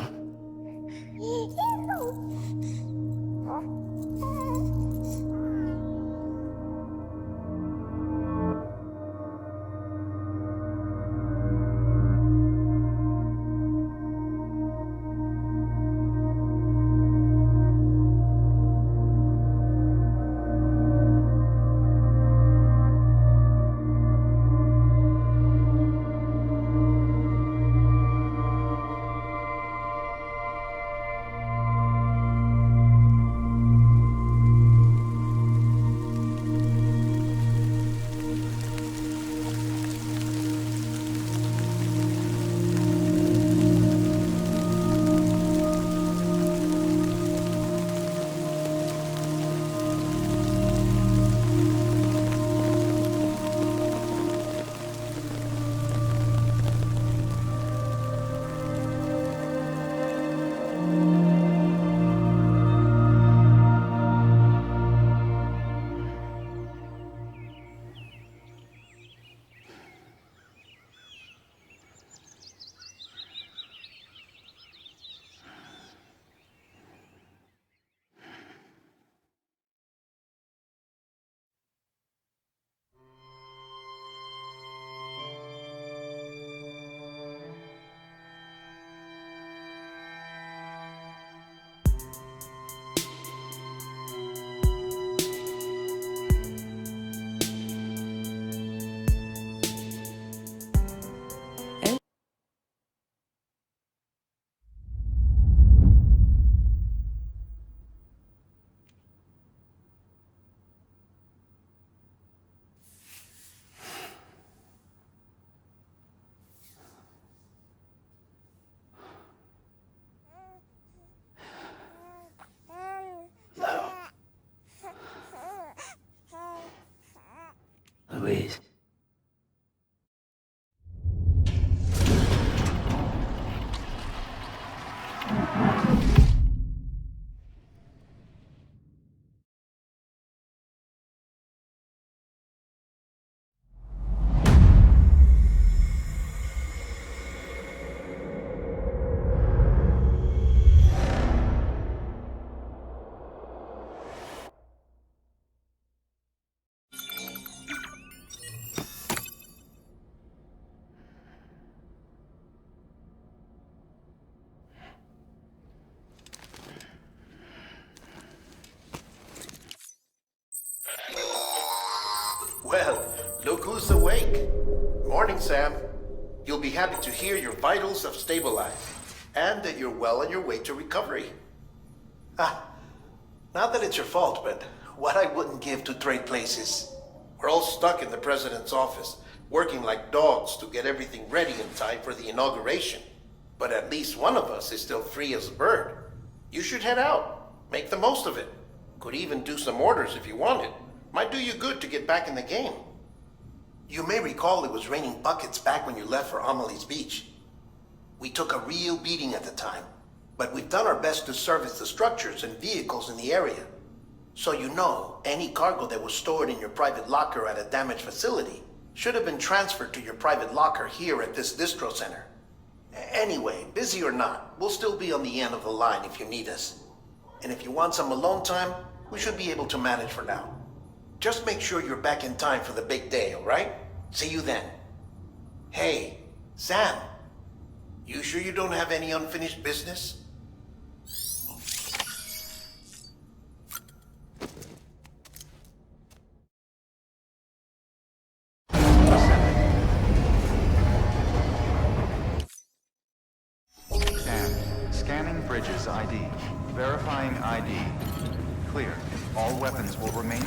who's awake? Morning, Sam. You'll be happy to hear your vitals have stabilized, and that you're well on your way to recovery. Not that it's your fault, but what I wouldn't give to trade places. We're all stuck in the president's office, working like dogs to get everything ready in time for the inauguration. But at least one of us is still free as a bird. You should head out. Make the most of it. Could even do some orders if you wanted. Might do you good to get back in the game. You may recall it was raining buckets back when you left for Amelie's Beach. We took a real beating at the time, but we've done our best to service the structures and vehicles in the area. So you know, any cargo that was stored in your private locker at a damaged facility should have been transferred to your private locker here at this distro center. Anyway, busy or not, we'll still be on the end of the line if you need us. And if you want some alone time, we should be able to manage for now. Just make sure you're back in time for the big day, all right? See you then. Hey, Sam. You sure you don't have any unfinished business? Scanning Bridges ID. Verifying ID. Clear. All weapons will remain.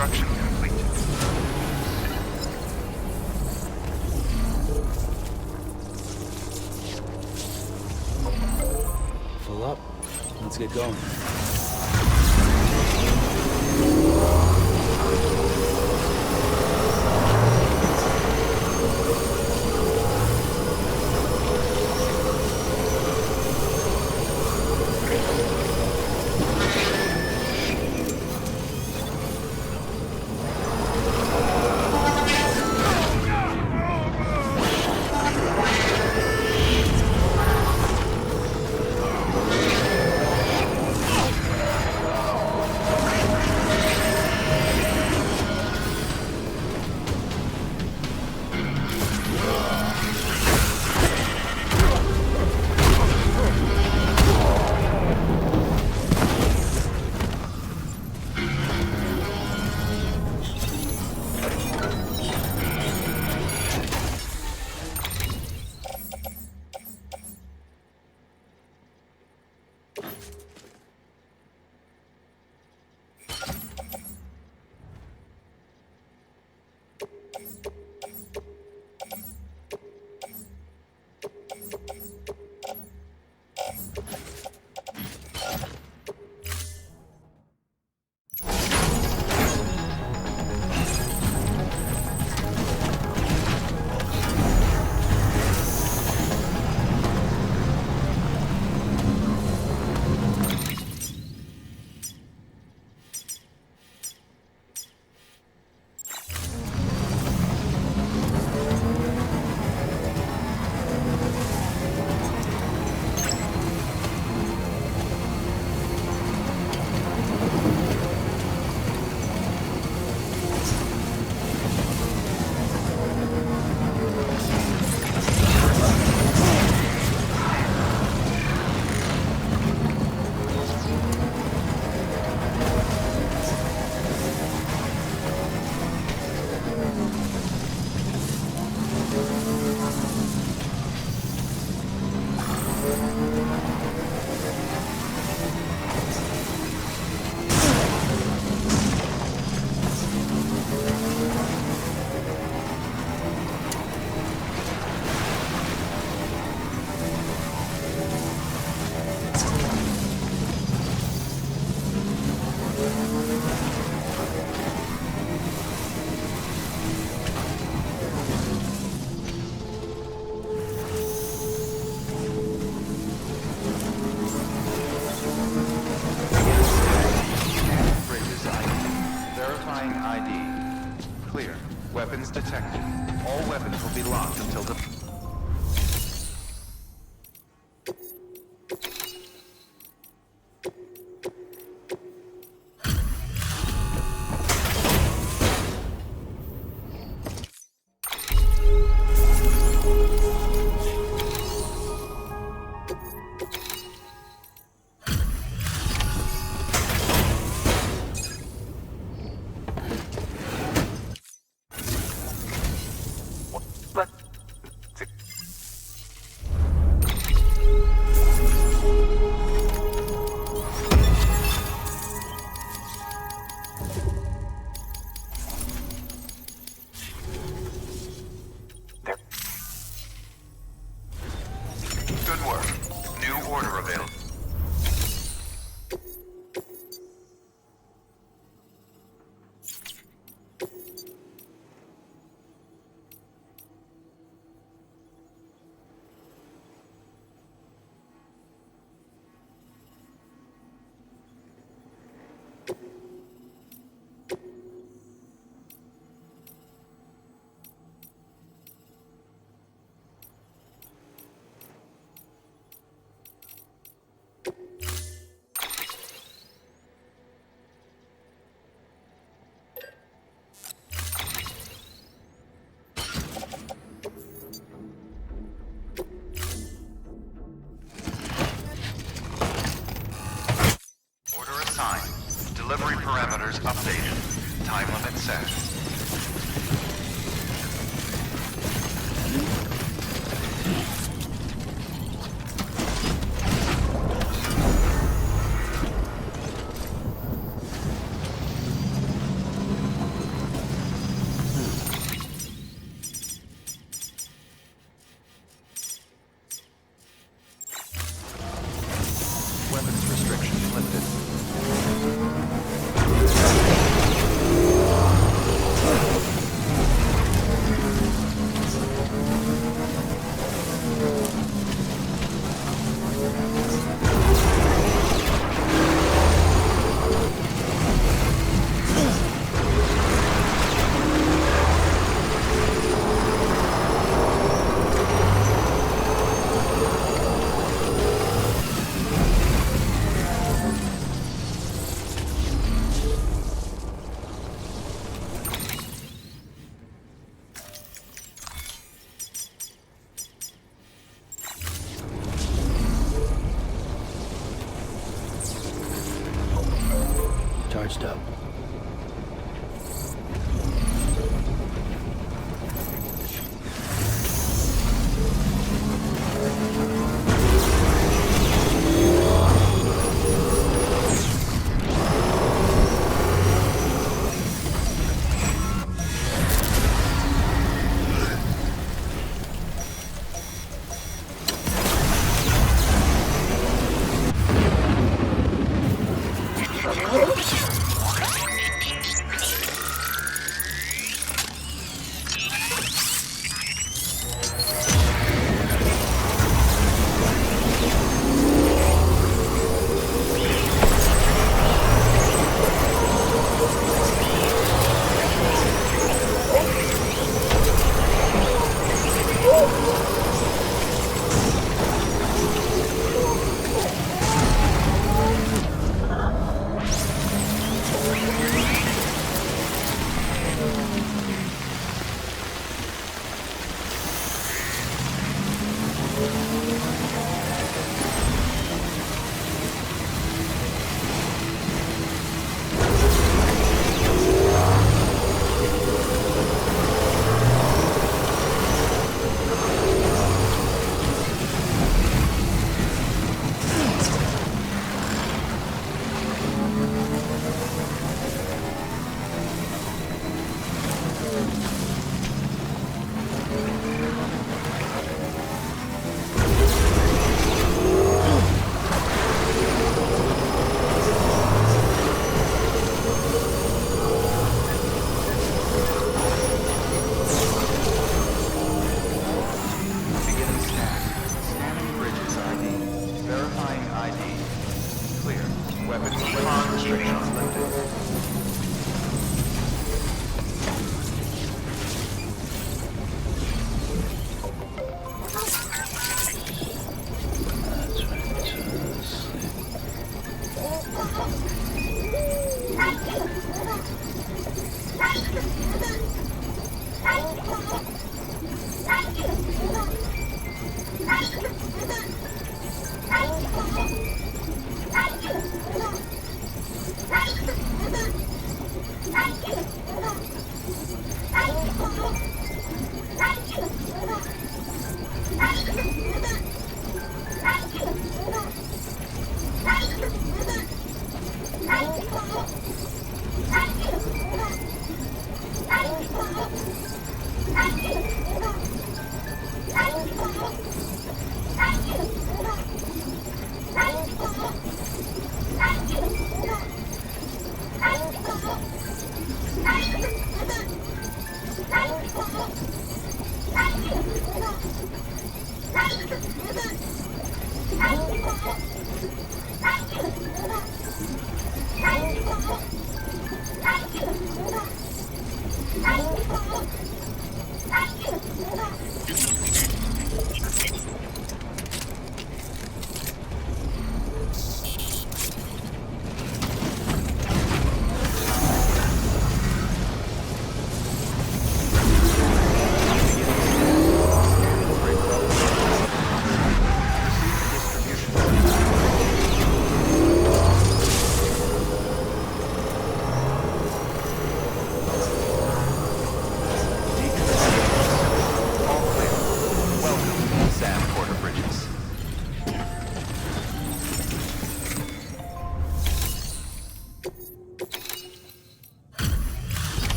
Construction complete. Full up. Let's get going. Weapons detected. All weapons will be locked until the... Good work. New order available. Delivery parameters updated. Time limit set. charged up.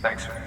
Thanks, sir.